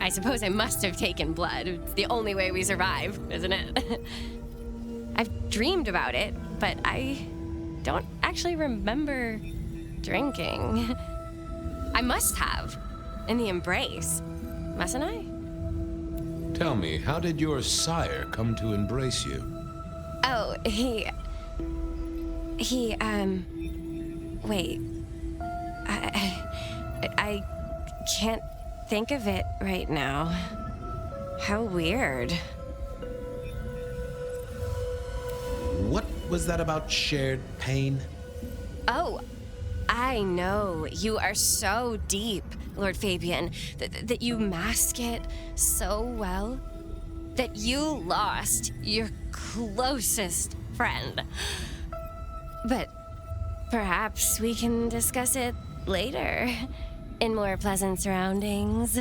suppose I must have taken blood. It's the only way we survive, isn't it? I've dreamed about it, but I don't actually remember drinking. I must have. In the embrace, mustn't I? Tell me, how did your sire come to embrace you? Oh, wait. I can't think of it right now. How weird. What was that about shared pain? Oh, I know. You are so deep, Lord Fabian, that you mask it so well that you lost your closest friend. But perhaps we can discuss it later, in more pleasant surroundings.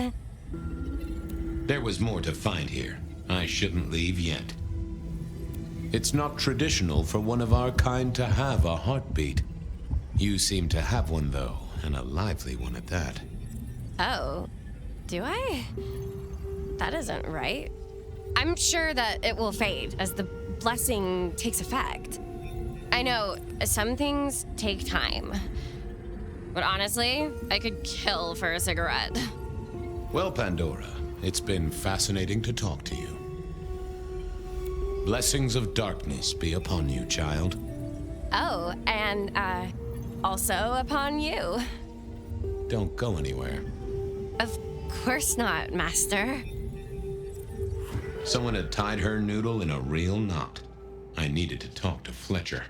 There was more to find here. I shouldn't leave yet. It's not traditional for one of our kind to have a heartbeat. You seem to have one, though, and a lively one at that. Oh, do I? That isn't right. I'm sure that it will fade as the blessing takes effect. I know some things take time, but honestly, I could kill for a cigarette. Well, Pandora, it's been fascinating to talk to you. Blessings of darkness be upon you, child. Oh, and, also upon you. Don't go anywhere. Of course not, Master. Someone had tied her noodle in a real knot. I needed to talk to Fletcher.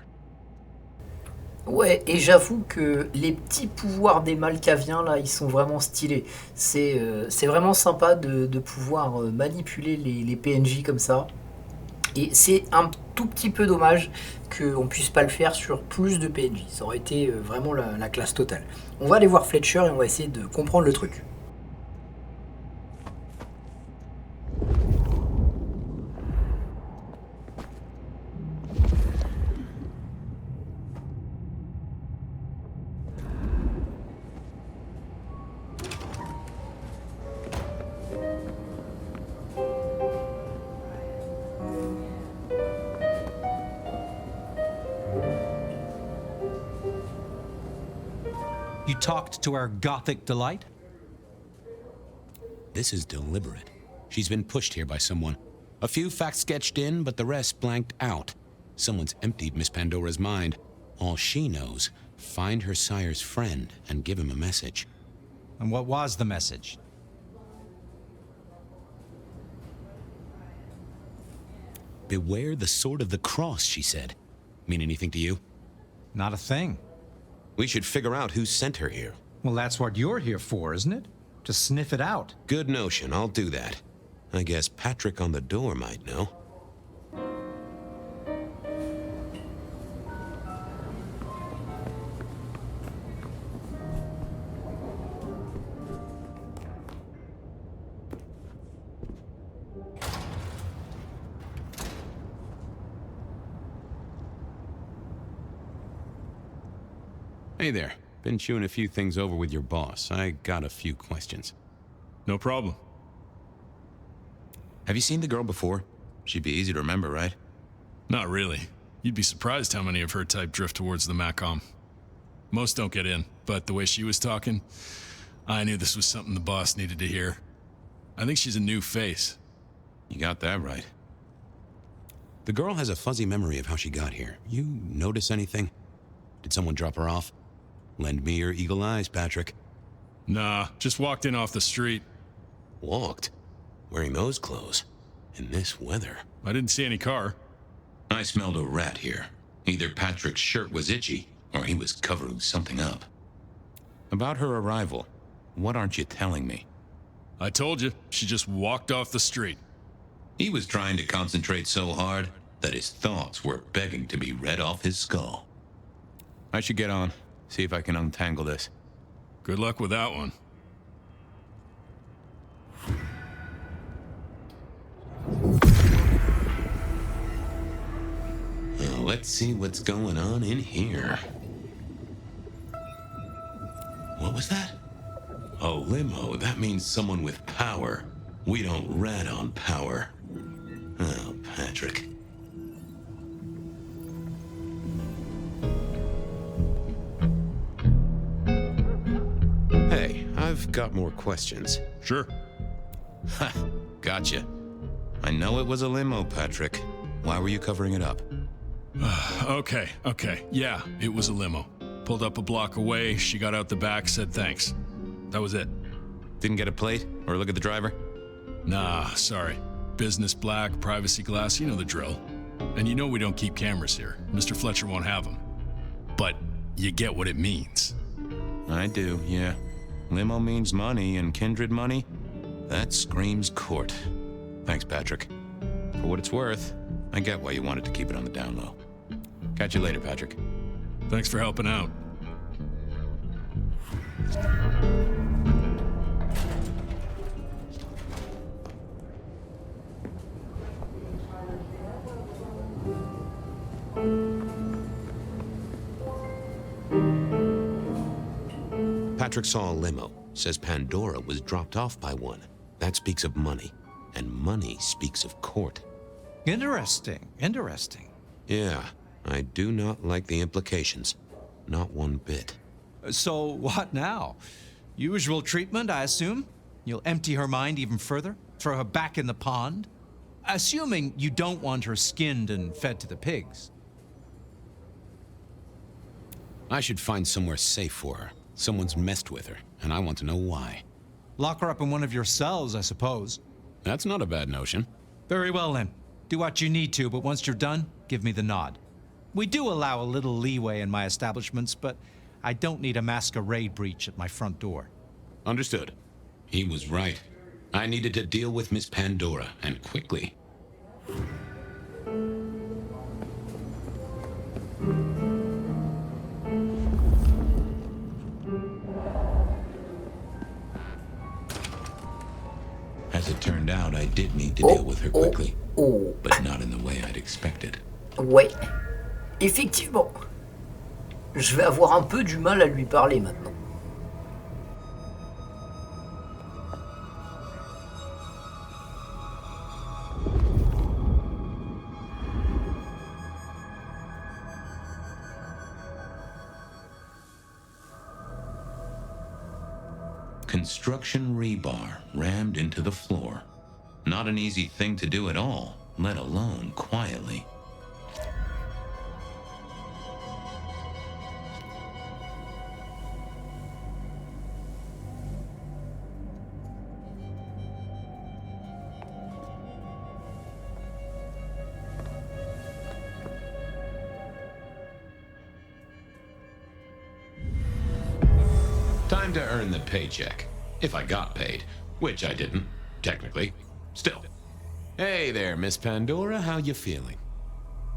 Ouais, et j'avoue que les petits pouvoirs des Malkaviens, là, ils sont vraiment stylés. C'est vraiment sympa de pouvoir manipuler les PNJ comme ça. Et c'est un tout petit peu dommage qu'on puisse pas le faire sur plus de PNJ. Ça aurait été vraiment la classe totale. On va aller voir Fletcher et on va essayer de comprendre le truc. You talked to our Gothic delight? This is deliberate. She's been pushed here by someone. A few facts sketched in, but the rest blanked out. Someone's emptied Miss Pandora's mind. All she knows, find her sire's friend and give him a message. And what was the message? Beware the sword of the cross, she said. Mean anything to you? Not a thing. We should figure out who sent her here. Well, that's what you're here for, isn't it? To sniff it out. Good notion, I'll do that. I guess Patrick on the door might know. Hey there. Been chewing a few things over with your boss. I got a few questions. No problem. Have you seen the girl before? She'd be easy to remember, right? Not really. You'd be surprised how many of her type drift towards the Macom. Most don't get in, but the way she was talking, I knew this was something the boss needed to hear. I think she's a new face. You got that right. The girl has a fuzzy memory of how she got here. You notice anything? Did someone drop her off? Lend me your eagle eyes, Patrick. Nah, just walked in off the street. Walked? Wearing those clothes? In this weather? I didn't see any car. I smelled a rat here. Either Patrick's shirt was itchy, or he was covering something up. About her arrival, what aren't you telling me? I told you, she just walked off the street. He was trying to concentrate so hard that his thoughts were begging to be read off his skull. I should get on. See if I can untangle this. Good luck with that one. Now, let's see what's going on in here. What was that? A limo. That means someone with power. We don't rat on power. Oh, Patrick. Hey, I've got more questions. Sure. Ha! Gotcha. I know it was a limo, Patrick. Why were you covering it up? Okay. Yeah, it was a limo. Pulled up a block away, she got out the back, said thanks. That was it. Didn't get a plate or look at the driver? Nah, sorry. Business black, privacy glass, you know the drill. And you know we don't keep cameras here. Mr. Fletcher won't have them. But you get what it means. I do, yeah. Limo means money, and kindred money? That screams court. Thanks, Patrick. For what it's worth, I get why you wanted to keep it on the down low. Catch you later, Patrick. Thanks for helping out. Patrick saw a limo. Says Pandora was dropped off by one. That speaks of money. And money speaks of court. Interesting. Yeah, I do not like the implications. Not one bit. So what now? Usual treatment, I assume? You'll empty her mind even further? Throw her back in the pond? Assuming you don't want her skinned and fed to the pigs. I should find somewhere safe for her. Someone's messed with her, and I want to know why. Lock her up in one of your cells, I suppose. That's not a bad notion. Very well, then. Do what you need to, but once you're done, give me the nod. We do allow a little leeway in my establishments, but I don't need a masquerade breach at my front door. Understood. He was right. I needed to deal with Miss Pandora, and quickly. As it turned out, I did need to deal with her quickly, but not in the way I'd expected. Ouais, effectivement. Je vais avoir un peu du mal à lui parler maintenant. Construction rebar rammed into the floor. Not an easy thing to do at all, let alone quietly. Time to earn the paycheck. If I got paid, which I didn't, technically. Still. Hey there, Miss Pandora, how you feeling?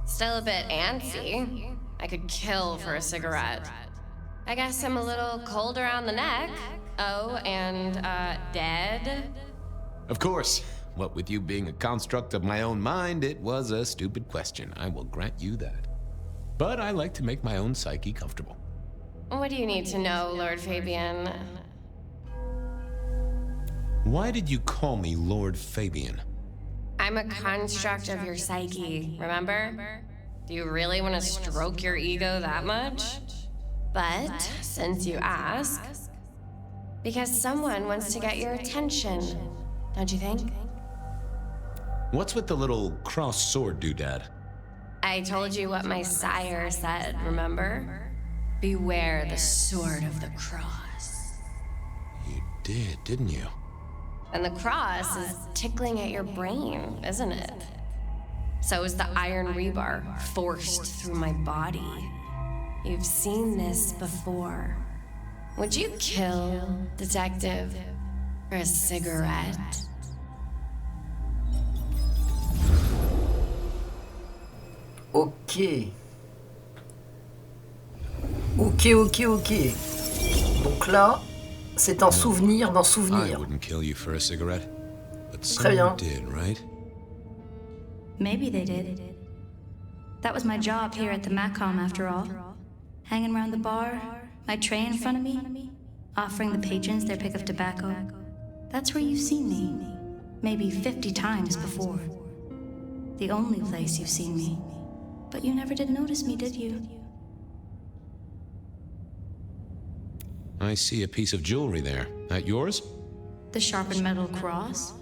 Still a bit antsy. I could kill for a cigarette. I guess I'm a little cold around the neck. Oh, and, dead? Of course. What with you being a construct of my own mind, it was a stupid question. I will grant you that. But I like to make my own psyche comfortable. What do you need to know, Lord Fabian? Why did you call me Lord Fabian? I'm a construct of your psyche, remember? Do you really want to stroke your ego that much? But, since you ask, because someone wants to get your attention, don't you think? What's with the little cross sword doodad? I told you what my sire said, remember? Beware the sword of the cross. You did, didn't you? And the cross is tickling at your brain, isn't it? So is the iron rebar forced through my body. You've seen this before. Would you kill, detective, for a cigarette? Ok. Ok. Donc là, c'est un souvenir d'un I souvenir. wouldn't kill you for a cigarette, but Très bien. someone did, right? Maybe they did. That was my job here at the Macom, after all. Hanging around the bar, my tray in front of me, offering the patrons their pick of tobacco. That's where you've seen me. Maybe 50 times before. The only place you've seen me. But you never did notice me, did you? I see a piece of jewelry there. That yours? The sharpened metal cross?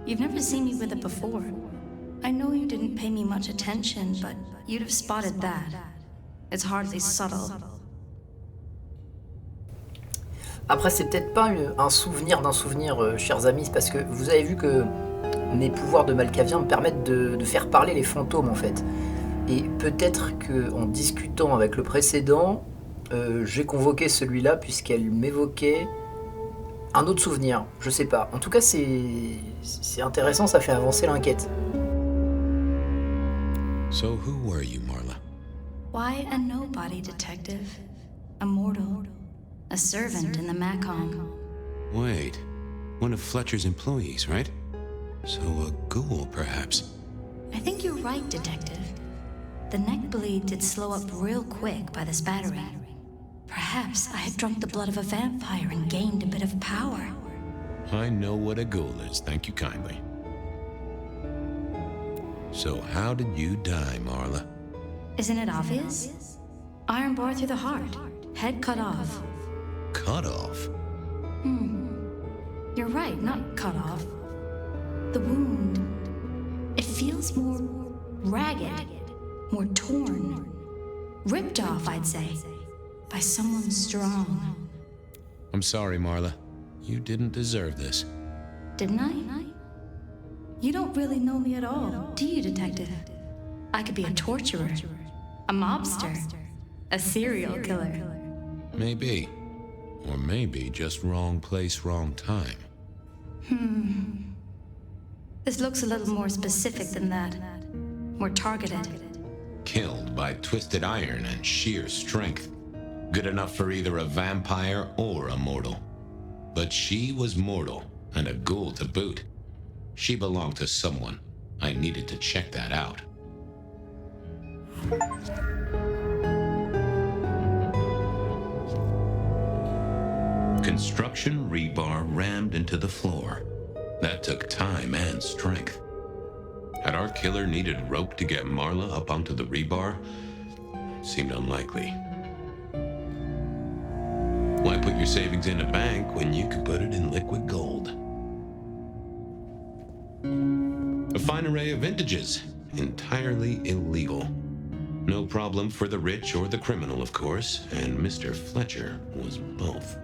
You've never seen me with it before. I know you didn't pay me much attention, but you'd have spotted that. It's hardly subtle. Après, c'est peut-être pas un souvenir d'un souvenir, chers amis, parce que vous avez vu que mes pouvoirs de Malkavien me permettent de faire parler les fantômes, en fait. Et peut-être qu'en discutant avec le précédent, j'ai convoqué celui-là puisqu'elle m'évoquait un autre souvenir. Je sais pas. En tout cas, c'est intéressant, ça fait avancer l'enquête. So who were you, Marla? Why a nobody, detective? A mortal. A servant in the Macom. Wait, one of Fletcher's employees, right? So a ghoul, perhaps? I think you're right, detective. The neck bleed did slow up real quick by this battery. Perhaps I had drunk the blood of a vampire and gained a bit of power. I know what a ghoul is, thank you kindly. So how did you die, Marla? Isn't it obvious? Iron bar through the heart, head cut off. Cut off? You're right, not cut off. The wound, it feels more ragged, more torn. Ripped off, I'd say, by someone strong. I'm sorry, Marla. You didn't deserve this. Didn't I? You don't really know me at all, do you, detective? I could be a torturer, A mobster? A serial killer? Maybe. Or maybe just wrong place, wrong time. This looks a little more specific than that. More targeted. Killed by twisted iron and sheer strength. Good enough for either a vampire or a mortal. But she was mortal, and a ghoul to boot. She belonged to someone. I needed to check that out. Construction rebar rammed into the floor. That took time and strength. Had our killer needed rope to get Marla up onto the rebar? Seemed unlikely. Why put your savings in a bank when you could put it in liquid gold? A fine array of vintages, entirely illegal. No problem for the rich or the criminal, of course, and Mr. Fletcher was both.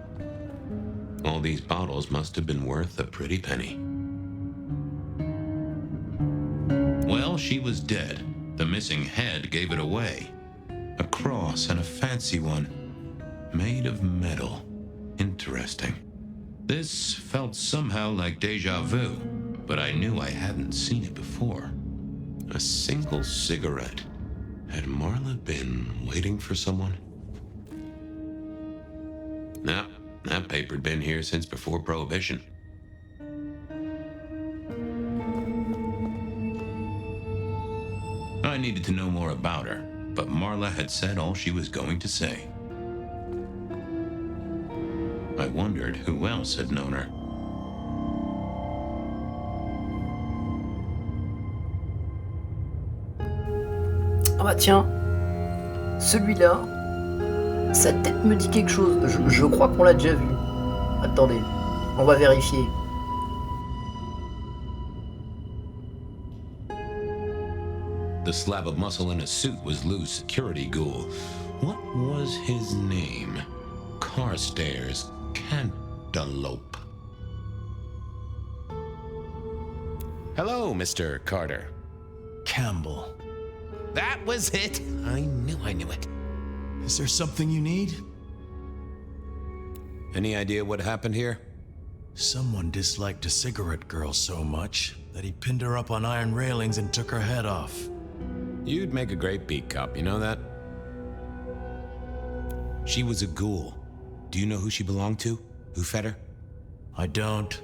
All these bottles must have been worth a pretty penny. Well, she was dead. The missing head gave it away. A cross, and a fancy one. Made of metal. Interesting. This felt somehow like déjà vu, but I knew I hadn't seen it before. A single cigarette. Had Marla been waiting for someone? No, that paper'd been here since before Prohibition. I needed to know more about her, but Marla had said all she was going to say. I wondered who else had known her. Ah bah tiens, celui-là, sa tête me dit quelque chose. Je crois qu'on l'a déjà vu. Attendez, on va vérifier. The slab of muscle in a suit was Lou's security ghoul. What was his name? Carstairs Cantaloupe. Hello, Mr. Carter. Campbell. That was it. I knew it. Is there something you need? Any idea what happened here? Someone disliked a cigarette girl so much that he pinned her up on iron railings and took her head off. You'd make a great beat cop, you know that? She was a ghoul. Do you know who she belonged to? Who fed her? I don't.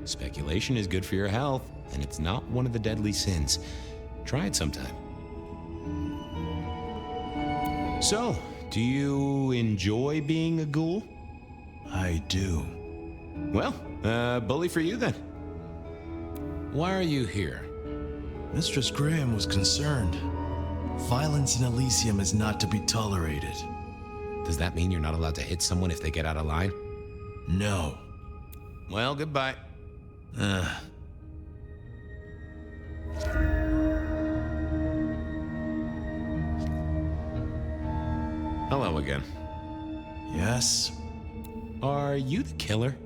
Speculation is good for your health, and it's not one of the deadly sins. Try it sometime. So, do you enjoy being a ghoul? I do. Well, bully for you then. Why are you here? Mistress Graham was concerned. Violence in Elysium is not to be tolerated. Does that mean you're not allowed to hit someone if they get out of line? No. Well, goodbye. Hello again. Yes? Are you the killer?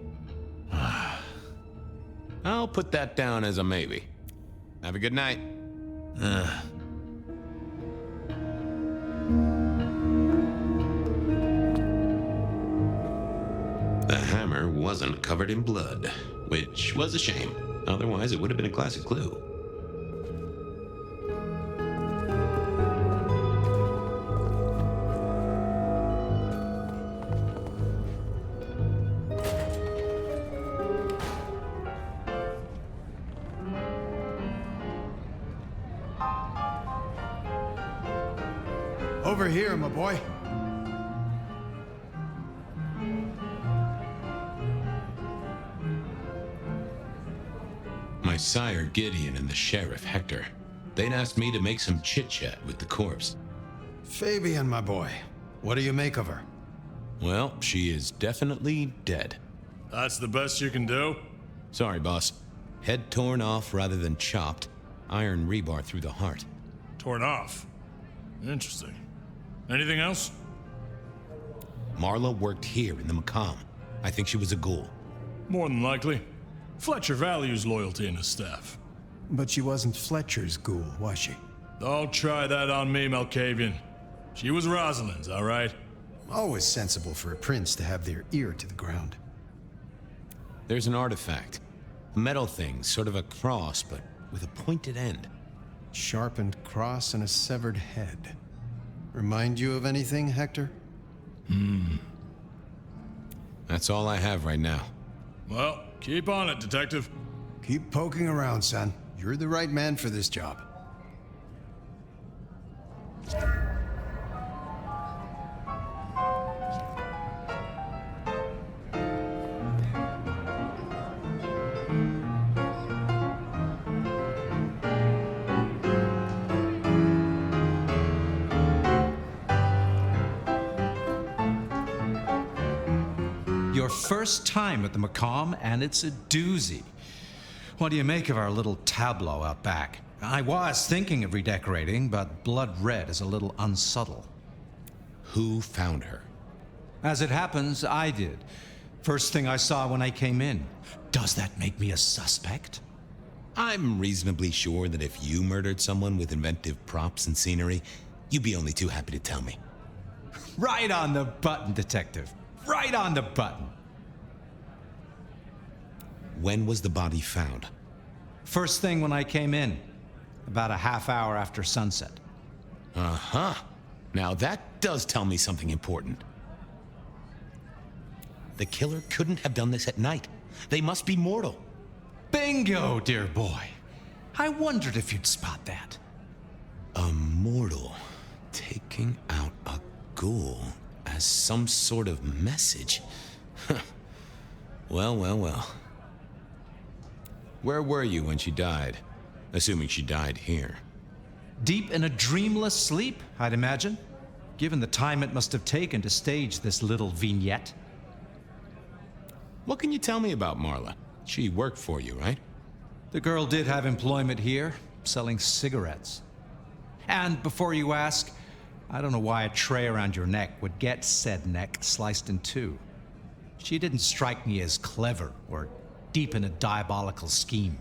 I'll put that down as a maybe. Have a good night. The hammer wasn't covered in blood, which was a shame. Otherwise, it would have been a classic clue. Over here, my boy. My sire Gideon and the sheriff Hector. They'd asked me to make some chit-chat with the corpse. Fabian, my boy. What do you make of her? Well, she is definitely dead. That's the best you can do? Sorry, boss. Head torn off rather than chopped. Iron rebar through the heart. Torn off? Interesting. Anything else? Marla worked here in the Macomb. I think she was a ghoul. More than likely. Fletcher values loyalty in his staff. But she wasn't Fletcher's ghoul, was she? Don't try that on me, Malkavian. She was Rosalind's, all right? Always sensible for a prince to have their ear to the ground. There's an artifact. A metal thing, sort of a cross, but with a pointed end. Sharpened cross and a severed head. Remind you of anything, Hector? That's all I have right now. Well, keep on it, Detective. Keep poking around, son. You're the right man for this job. Your first time at the Macomb, and it's a doozy. What do you make of our little tableau out back? I was thinking of redecorating, but blood red is a little unsubtle. Who found her? As it happens, I did. First thing I saw when I came in. Does that make me a suspect? I'm reasonably sure that if you murdered someone with inventive props and scenery, you'd be only too happy to tell me. Right on the button, Detective. Right on the button. When was the body found? First thing when I came in. About a half hour after sunset. Uh-huh. Now that does tell me something important. The killer couldn't have done this at night. They must be mortal. Bingo, dear boy. I wondered if you'd spot that. A mortal taking out a ghoul as some sort of message. Well, well, well. Where were you when she died? Assuming she died here. Deep in a dreamless sleep, I'd imagine, given the time it must have taken to stage this little vignette. What can you tell me about Marla? She worked for you, right? The girl did have employment here, selling cigarettes. And before you ask, I don't know why a tray around your neck would get said neck sliced in two. She didn't strike me as clever or deep in a diabolical scheme.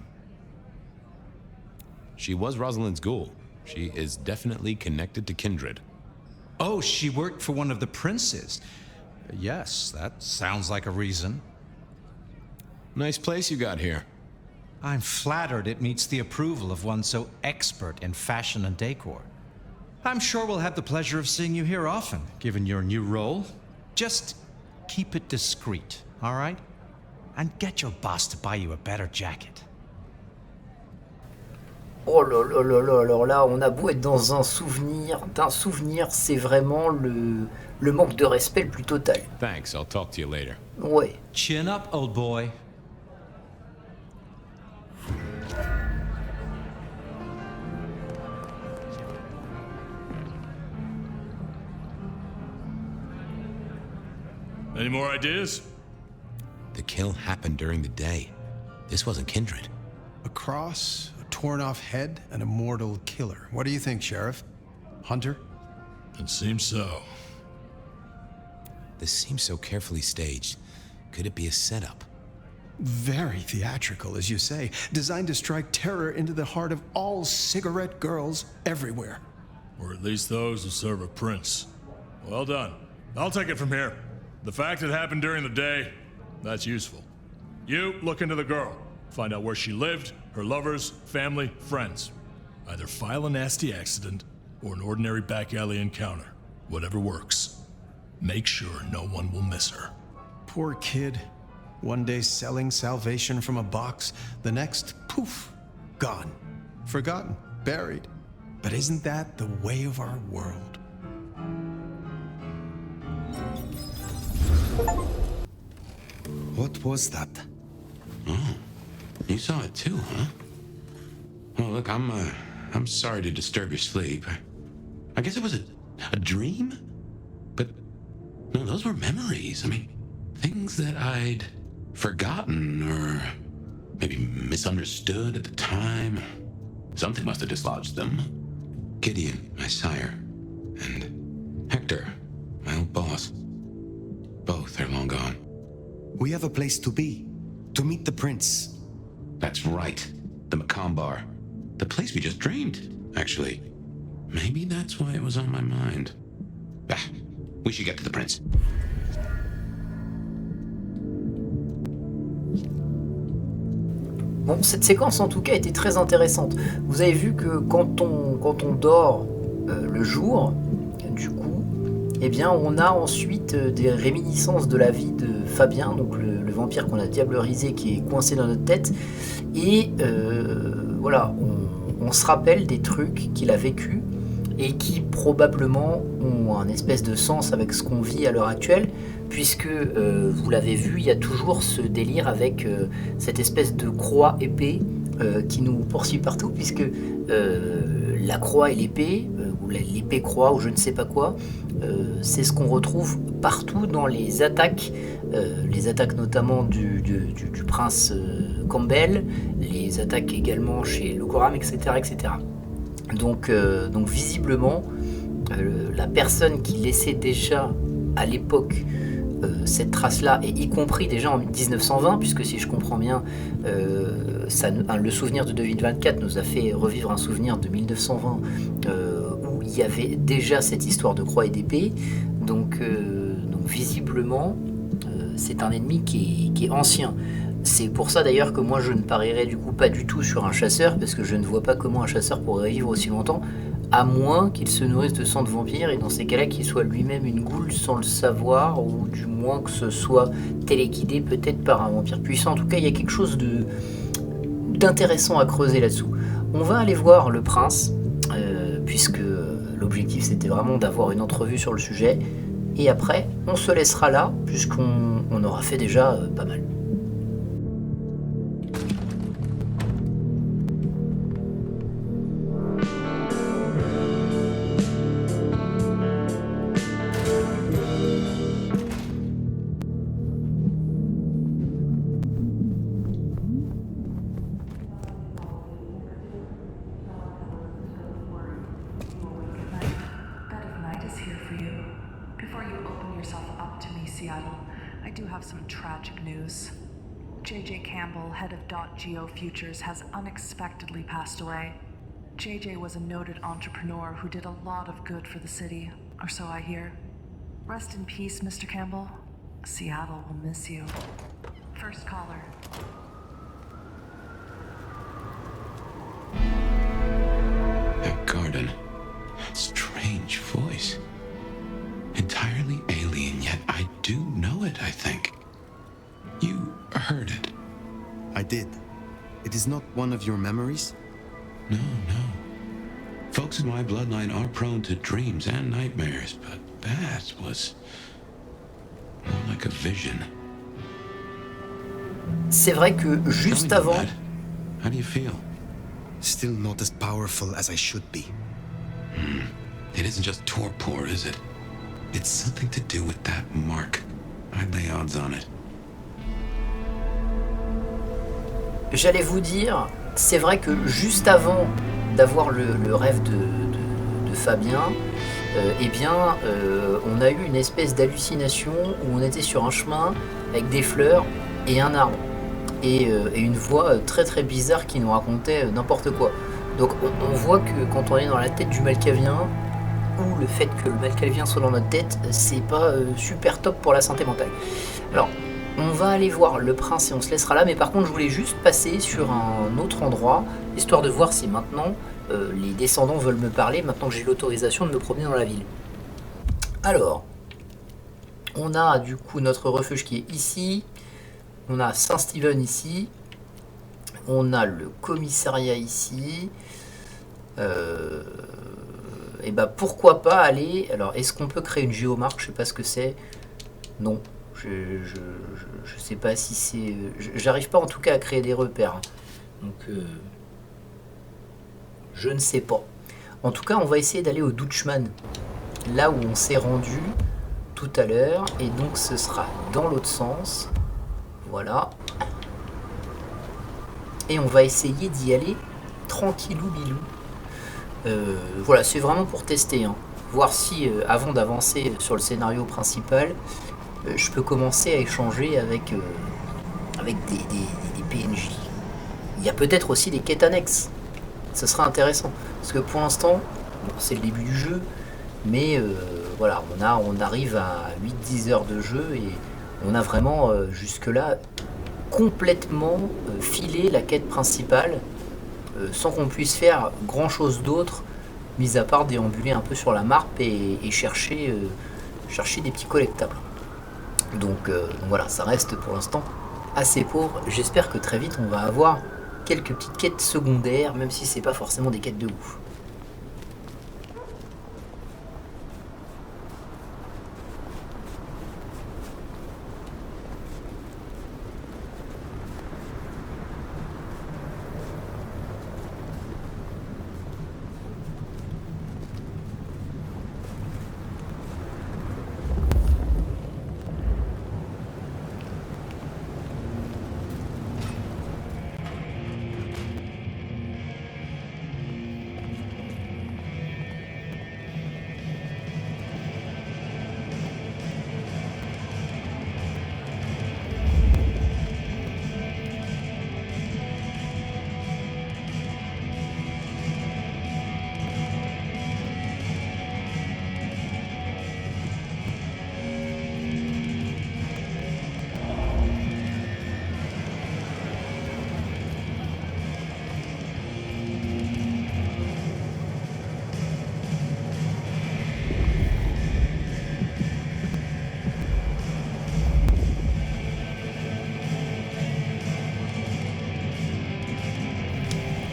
She was Rosalind's ghoul. She is definitely connected to kindred. Oh, she worked for one of the princes. Yes, that sounds like a reason. Nice place you got here. I'm flattered it meets the approval of one so expert in fashion and decor. I'm sure we'll have the pleasure of seeing you here often, given your new role. Just keep it discreet, all right? And get your boss to buy you a better jacket. Oh là là là là, alors là, on a beau être dans un souvenir, c'est vraiment le manque de respect le plus total. Thanks, I'll talk to you later. Ouais. Chin up, old boy. Any more ideas? The kill happened during the day. This wasn't kindred. A cross, a torn-off head, and a mortal killer. What do you think, Sheriff? Hunter? It seems so. This seems so carefully staged. Could it be a setup? Very theatrical, as you say. Designed to strike terror into the heart of all cigarette girls everywhere. Or at least those who serve a prince. Well done. I'll take it from here. The fact it happened during the day, that's useful. You look into the girl. Find out where she lived, her lovers, family, friends. Either file a nasty accident or an ordinary back alley encounter. Whatever works. Make sure no one will miss her. Poor kid. One day selling salvation from a box, the next, poof, gone. Forgotten, buried. But isn't that the way of our world? What was that? Oh, you saw it too, huh? Well, look, I'm sorry to disturb your sleep. I guess it was a dream? But, no, those were memories. I mean, things that I'd forgotten or maybe misunderstood at the time. Something must have dislodged them. Gideon, my sire, and Hector, my old boss. Both are long gone. We have a place to be. To meet the prince. That's right. The Macomb Bar. The place we just dreamed, actually. Maybe that's why it was on my mind. Bah, we should get to the prince. Bon, cette séquence en tout cas était très intéressante. Vous avez vu que quand on dort le jour, du coup, eh bien on a ensuite des réminiscences de la vie de Fabien, donc le vampire qu'on a diablerisé qui est coincé dans notre tête. Et voilà, on se rappelle des trucs qu'il a vécu et qui probablement ont un espèce de sens avec ce qu'on vit à l'heure actuelle, puisque vous l'avez vu, il y a toujours ce délire avec cette espèce de croix épée qui nous poursuit partout, puisque la croix et l'épée, ou l'épée croix ou je ne sais pas quoi, c'est ce qu'on retrouve partout dans les attaques notamment du prince Campbell, les attaques également chez Locoram, etc. etc. Donc visiblement, la personne qui laissait déjà à l'époque cette trace-là, et y compris déjà en 1920, puisque si je comprends bien, le souvenir de 2024 nous a fait revivre un souvenir de 1920 où il y avait déjà cette histoire de croix et d'épée. Donc visiblement, c'est un ennemi qui est ancien. C'est pour ça d'ailleurs que moi je ne parierais du coup pas du tout sur un chasseur, parce que je ne vois pas comment un chasseur pourrait vivre aussi longtemps, à moins qu'il se nourrisse de sang de vampire, et dans ces cas-là qu'il soit lui-même une goule sans le savoir, ou du moins que ce soit téléguidé peut-être par un vampire puissant. En tout cas, il y a quelque chose d'intéressant à creuser là-dessous. On va aller voir le prince, puisque l'objectif c'était vraiment d'avoir une entrevue sur le sujet, et après on se laissera là, puisqu'on aura fait déjà pas mal. J.J. Campbell, head of .Geo Futures, has unexpectedly passed away. J.J. was a noted entrepreneur who did a lot of good for the city, or so I hear. Rest in peace, Mr. Campbell. Seattle will miss you. First caller. That garden. Strange voice. Entirely alien, yet I do know it, I think. You heard it. I did. It is not one of your memories? No. Folks in my bloodline are prone to dreams and nightmares, but that was more like a vision. C'est vrai que juste avant... How do you feel? Still not as powerful as I should be. It isn't just torpor, is it? It's something to do with that mark. I'd lay odds on it. J'allais vous dire, c'est vrai que juste avant d'avoir le rêve de Fabien, on a eu une espèce d'hallucination où on était sur un chemin avec des fleurs et un arbre. Et une voix très très bizarre qui nous racontait n'importe quoi. Donc on voit que quand on est dans la tête du Malcavien, ou le fait que le Malcavien soit dans notre tête, c'est pas super top pour la santé mentale. Alors, on va aller voir le prince et on se laissera là, mais par contre je voulais juste passer sur un autre endroit, histoire de voir si maintenant les descendants veulent me parler, maintenant que j'ai l'autorisation de me promener dans la ville. Alors, on a du coup notre refuge qui est ici, on a Saint-Steven ici, on a le commissariat ici, et bah pourquoi pas aller... Alors, est-ce qu'on peut créer une géomarque? Je sais pas ce que c'est. Non. Je sais pas si c'est... J'arrive pas en tout cas à créer des repères. Donc, je ne sais pas. En tout cas, on va essayer d'aller au Dutchman. Là où on s'est rendu tout à l'heure. Et donc, ce sera dans l'autre sens. Voilà. Et on va essayer d'y aller tranquillou bilou. Voilà, c'est vraiment pour tester. Voir si, avant d'avancer sur le scénario principal... je peux commencer à échanger avec des PNJ. Il y a peut-être aussi des quêtes annexes. Ce sera intéressant. Parce que pour l'instant, bon, c'est le début du jeu, mais voilà, on arrive à 8-10 heures de jeu et on a vraiment jusque-là complètement filé la quête principale sans qu'on puisse faire grand-chose d'autre, mis à part déambuler un peu sur la map et chercher des petits collectables. Donc voilà, ça reste pour l'instant assez pauvre. J'espère que très vite on va avoir quelques petites quêtes secondaires, même si c'est pas forcément des quêtes de ouf.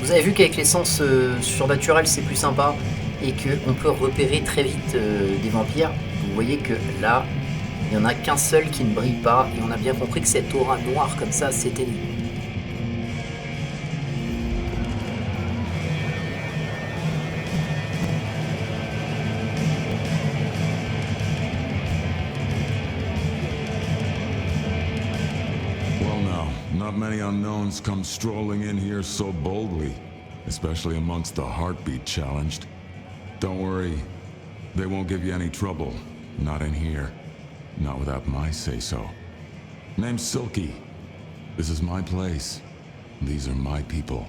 Vous avez vu qu'avec l'essence surnaturelle c'est plus sympa et qu'on peut repérer très vite des vampires. Vous voyez que là, il n'y en a qu'un seul qui ne brille pas et on a bien compris que cette aura noire comme ça, c'était lui. Not many unknowns come strolling in here so boldly, especially amongst the heartbeat challenged. Don't worry, they won't give you any trouble. Not in here. Not without my say-so. Name's Silky. This is my place. These are my people.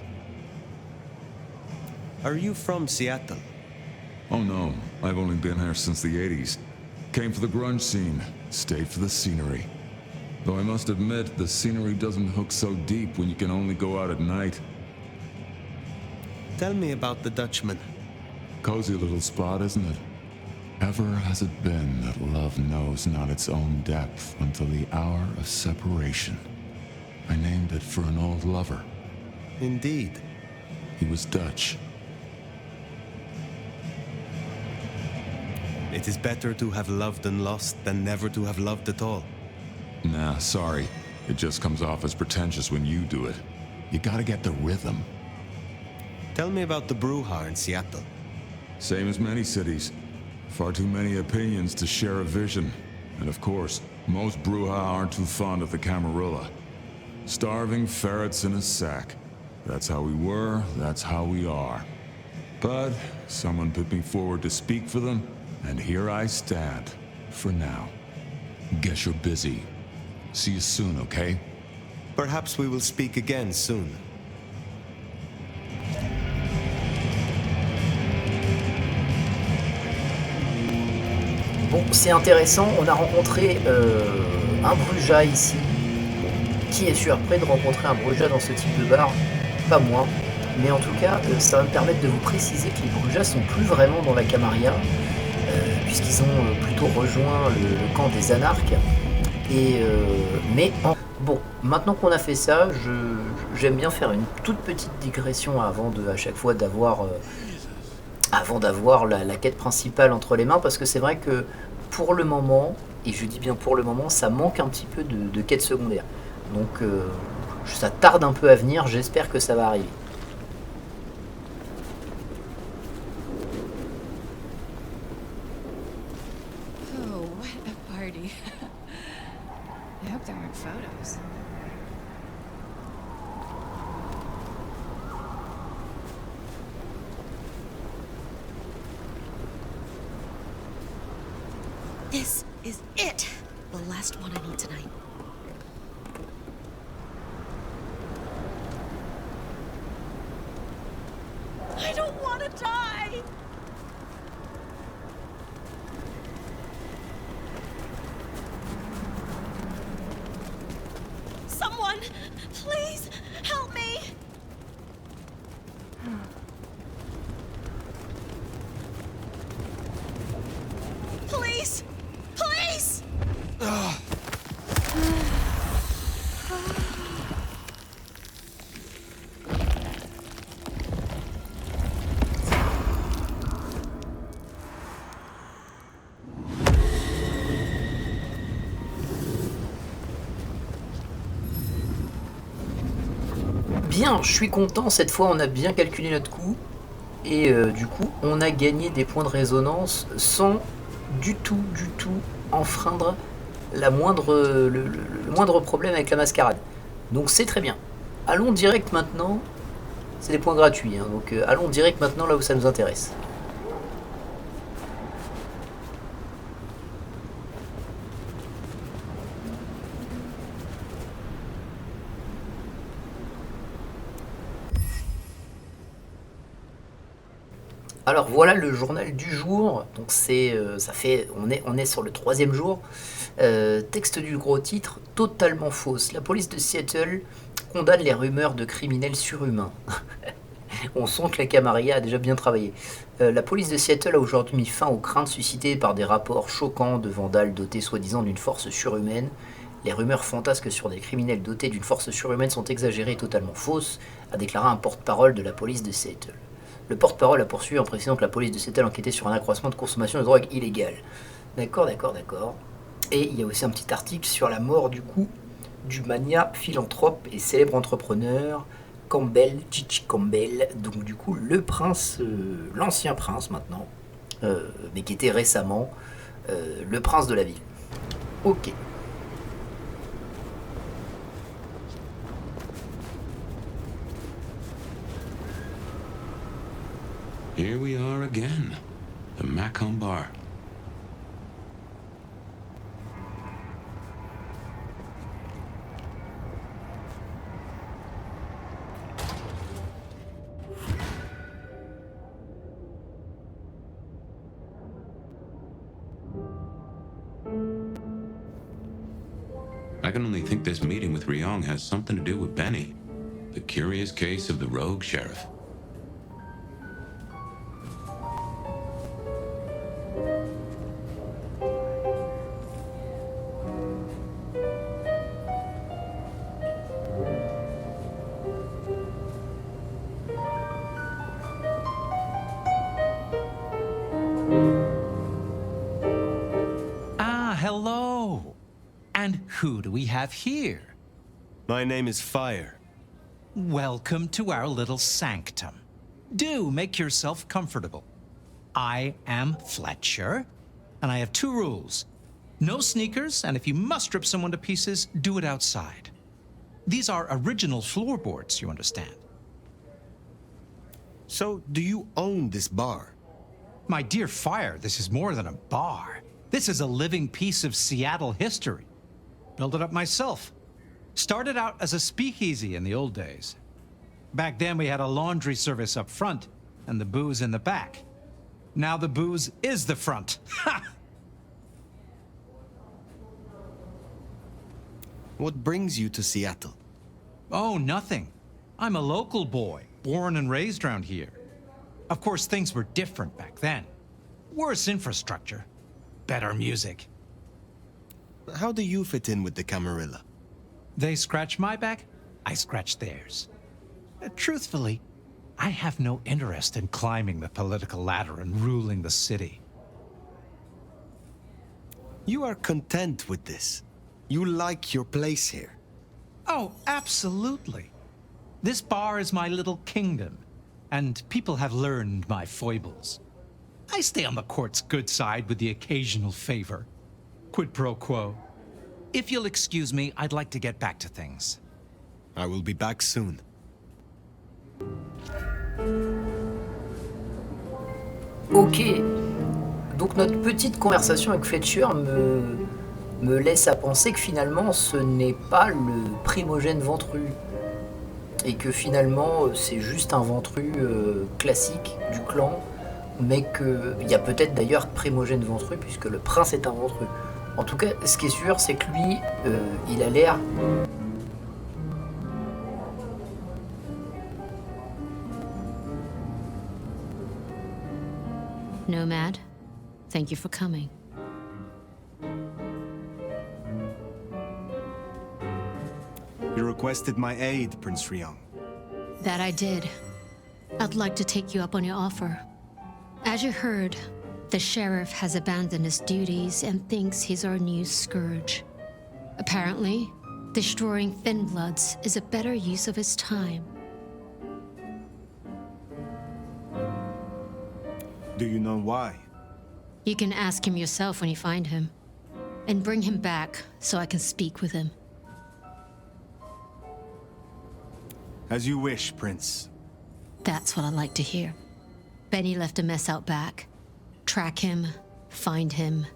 Are you from Seattle? Oh no, I've only been here since the 80s. Came for the grunge scene, stayed for the scenery. Though I must admit, the scenery doesn't hook so deep when you can only go out at night. Tell me about the Dutchman. Cozy little spot, isn't it? Ever has it been that love knows not its own depth until the hour of separation. I named it for an old lover. Indeed. He was Dutch. It is better to have loved and lost than never to have loved at all. Nah, sorry. It just comes off as pretentious when you do it. You gotta get the rhythm. Tell me about the Brewha in Seattle. Same as many cities. Far too many opinions to share a vision. And of course, most Brewha aren't too fond of the Camarilla. Starving ferrets in a sack. That's how we were, that's how we are. But someone put me forward to speak for them, and here I stand, for now. Guess you're busy. See you soon, okay? Perhaps we will speak again soon. Bon, c'est intéressant, on a rencontré un Bruja ici. Qui est surpris de rencontrer un Bruja dans ce type de bar? Pas moi. Mais en tout cas, ça va me permettre de vous préciser que les Brujas sont plus vraiment dans la Camarilla, puisqu'ils ont plutôt rejoint le camp des anarques. Bon, maintenant qu'on a fait ça, j'aime bien faire une toute petite digression avant à chaque fois d'avoir la quête principale entre les mains, parce que c'est vrai que pour le moment, et je dis bien pour le moment, ça manque un petit peu de quête secondaire. Donc ça tarde un peu à venir, j'espère que ça va arriver. I hope there aren't photos. This is it! The last one I need tonight. I don't want to die! Please, help me! Police! Police! Bien, je suis content, cette fois on a bien calculé notre coup, et du coup on a gagné des points de résonance sans du tout enfreindre le moindre problème avec la mascarade. Donc c'est très bien. Allons direct maintenant, c'est des points gratuits, hein, donc allons direct maintenant là où ça nous intéresse. Alors voilà le journal du jour, donc on est sur le 3e jour. Texte du gros titre, totalement fausse. La police de Seattle condamne les rumeurs de criminels surhumains. On sent que la camarilla a déjà bien travaillé. La police de Seattle a aujourd'hui mis fin aux craintes suscitées par des rapports choquants de vandales dotés soi-disant d'une force surhumaine. Les rumeurs fantasques sur des criminels dotés d'une force surhumaine sont exagérées et totalement fausses, a déclaré un porte-parole de la police de Seattle. Le porte-parole a poursuivi en précisant que la police de Seattle enquêtait sur un accroissement de consommation de drogue illégale. D'accord. Et il y a aussi un petit article sur la mort du coup du magnat philanthrope et célèbre entrepreneur Gigi Campbell, donc du coup le prince, l'ancien prince maintenant, mais qui était récemment le prince de la ville. Ok. Here we are again, the Macomb Bar. I can only think this meeting with Ryong has something to do with Benny, the curious case of the rogue sheriff. Hello. And who do we have here? My name is Fire. Welcome to our little sanctum. Do make yourself comfortable. I am Fletcher, and I have 2 rules. No sneakers, and if you must rip someone to pieces, do it outside. These are original floorboards, you understand. So, do you own this bar? My dear Fire, this is more than a bar. This is a living piece of Seattle history. Built it up myself. Started out as a speakeasy in the old days. Back then we had a laundry service up front and the booze in the back. Now the booze is the front. Ha! What brings you to Seattle? Oh, nothing. I'm a local boy, born and raised around here. Of course, things were different back then. Worse infrastructure. Better music. How do you fit in with the Camarilla? They scratch my back, I scratch theirs. Truthfully, I have no interest in climbing the political ladder and ruling the city. You are content with this. You like your place here. Oh, absolutely. This bar is my little kingdom, and people have learned my foibles. I stay on the court's good side with the occasional favor. Quid pro quo. If you'll excuse me, I'd like to get back to things. I will be back soon. Ok. Donc notre petite conversation avec Fletcher me laisse à penser que finalement ce n'est pas le primogène ventru. Et que finalement c'est juste un ventru classique du clan. Mais qu'il y a peut-être d'ailleurs primogène ventru puisque le prince est un ventru. En tout cas, ce qui est sûr, c'est que lui, il a l'air Nomad, thank you for coming. You requested my aid, Prince Ryong. That I did. I'd like to take you up on your offer. As you heard, the sheriff has abandoned his duties and thinks he's our new scourge. Apparently, destroying Thin Bloods is a better use of his time. Do you know why? You can ask him yourself when you find him. And bring him back so I can speak with him. As you wish, Prince. That's what I like to hear. Benny left a mess out back. Track him, find him,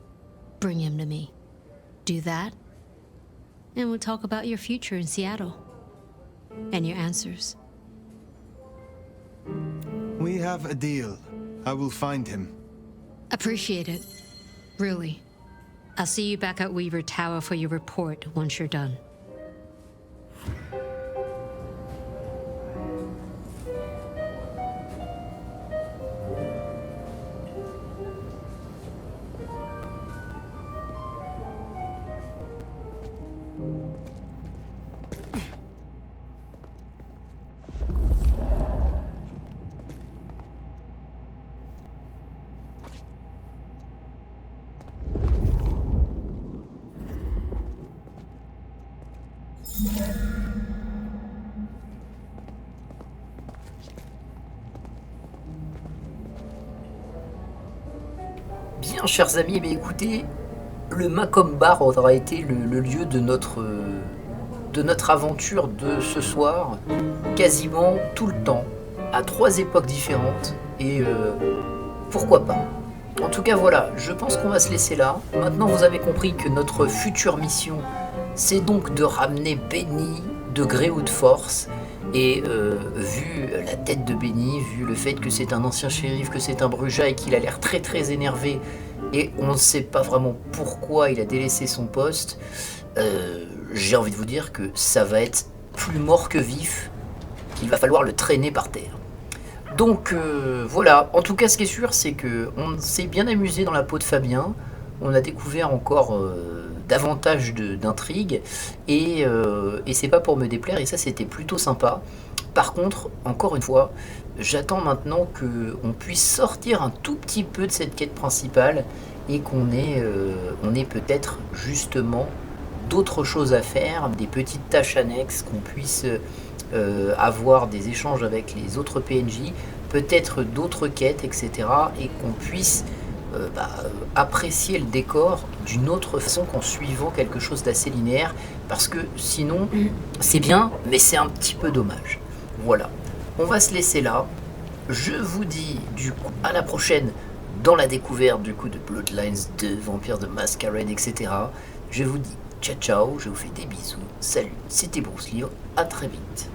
bring him to me. Do that, and we'll talk about your future in Seattle. And your answers. We have a deal. I will find him. Appreciate it. Really. I'll see you back at Weaver Tower for your report once you're done. Bien, chers amis, eh bien, écoutez, le Macomb Bar aura été le lieu de notre aventure de ce soir, quasiment tout le temps, à 3 époques différentes, et pourquoi pas. En tout cas, voilà, je pense qu'on va se laisser là. Maintenant, vous avez compris que notre future mission, c'est donc de ramener Benny de gré ou de force. Et vu la tête de Benny, vu le fait que c'est un ancien shérif, que c'est un bruja et qu'il a l'air très très énervé, et on ne sait pas vraiment pourquoi il a délaissé son poste, j'ai envie de vous dire que ça va être plus mort que vif, qu'il va falloir le traîner par terre. Donc voilà, en tout cas ce qui est sûr, c'est qu'on s'est bien amusé dans la peau de Fabien, on a découvert encore davantage d'intrigues, et c'est pas pour me déplaire, et ça c'était plutôt sympa. Par contre, encore une fois, j'attends maintenant qu'on puisse sortir un tout petit peu de cette quête principale, et qu'on ait peut-être justement d'autres choses à faire, des petites tâches annexes, qu'on puisse avoir des échanges avec les autres PNJ, peut-être d'autres quêtes, etc. Et qu'on puisse apprécier le décor d'une autre façon qu'en suivant quelque chose d'assez linéaire, parce que sinon c'est bien, mais c'est un petit peu dommage. Voilà, on va se laisser là. Je vous dis du coup à la prochaine dans la découverte du coup de Bloodlines, de Vampires de Mascarade, etc. Je vous dis ciao ciao, je vous fais des bisous, salut, c'était Bruce Livre, à très vite.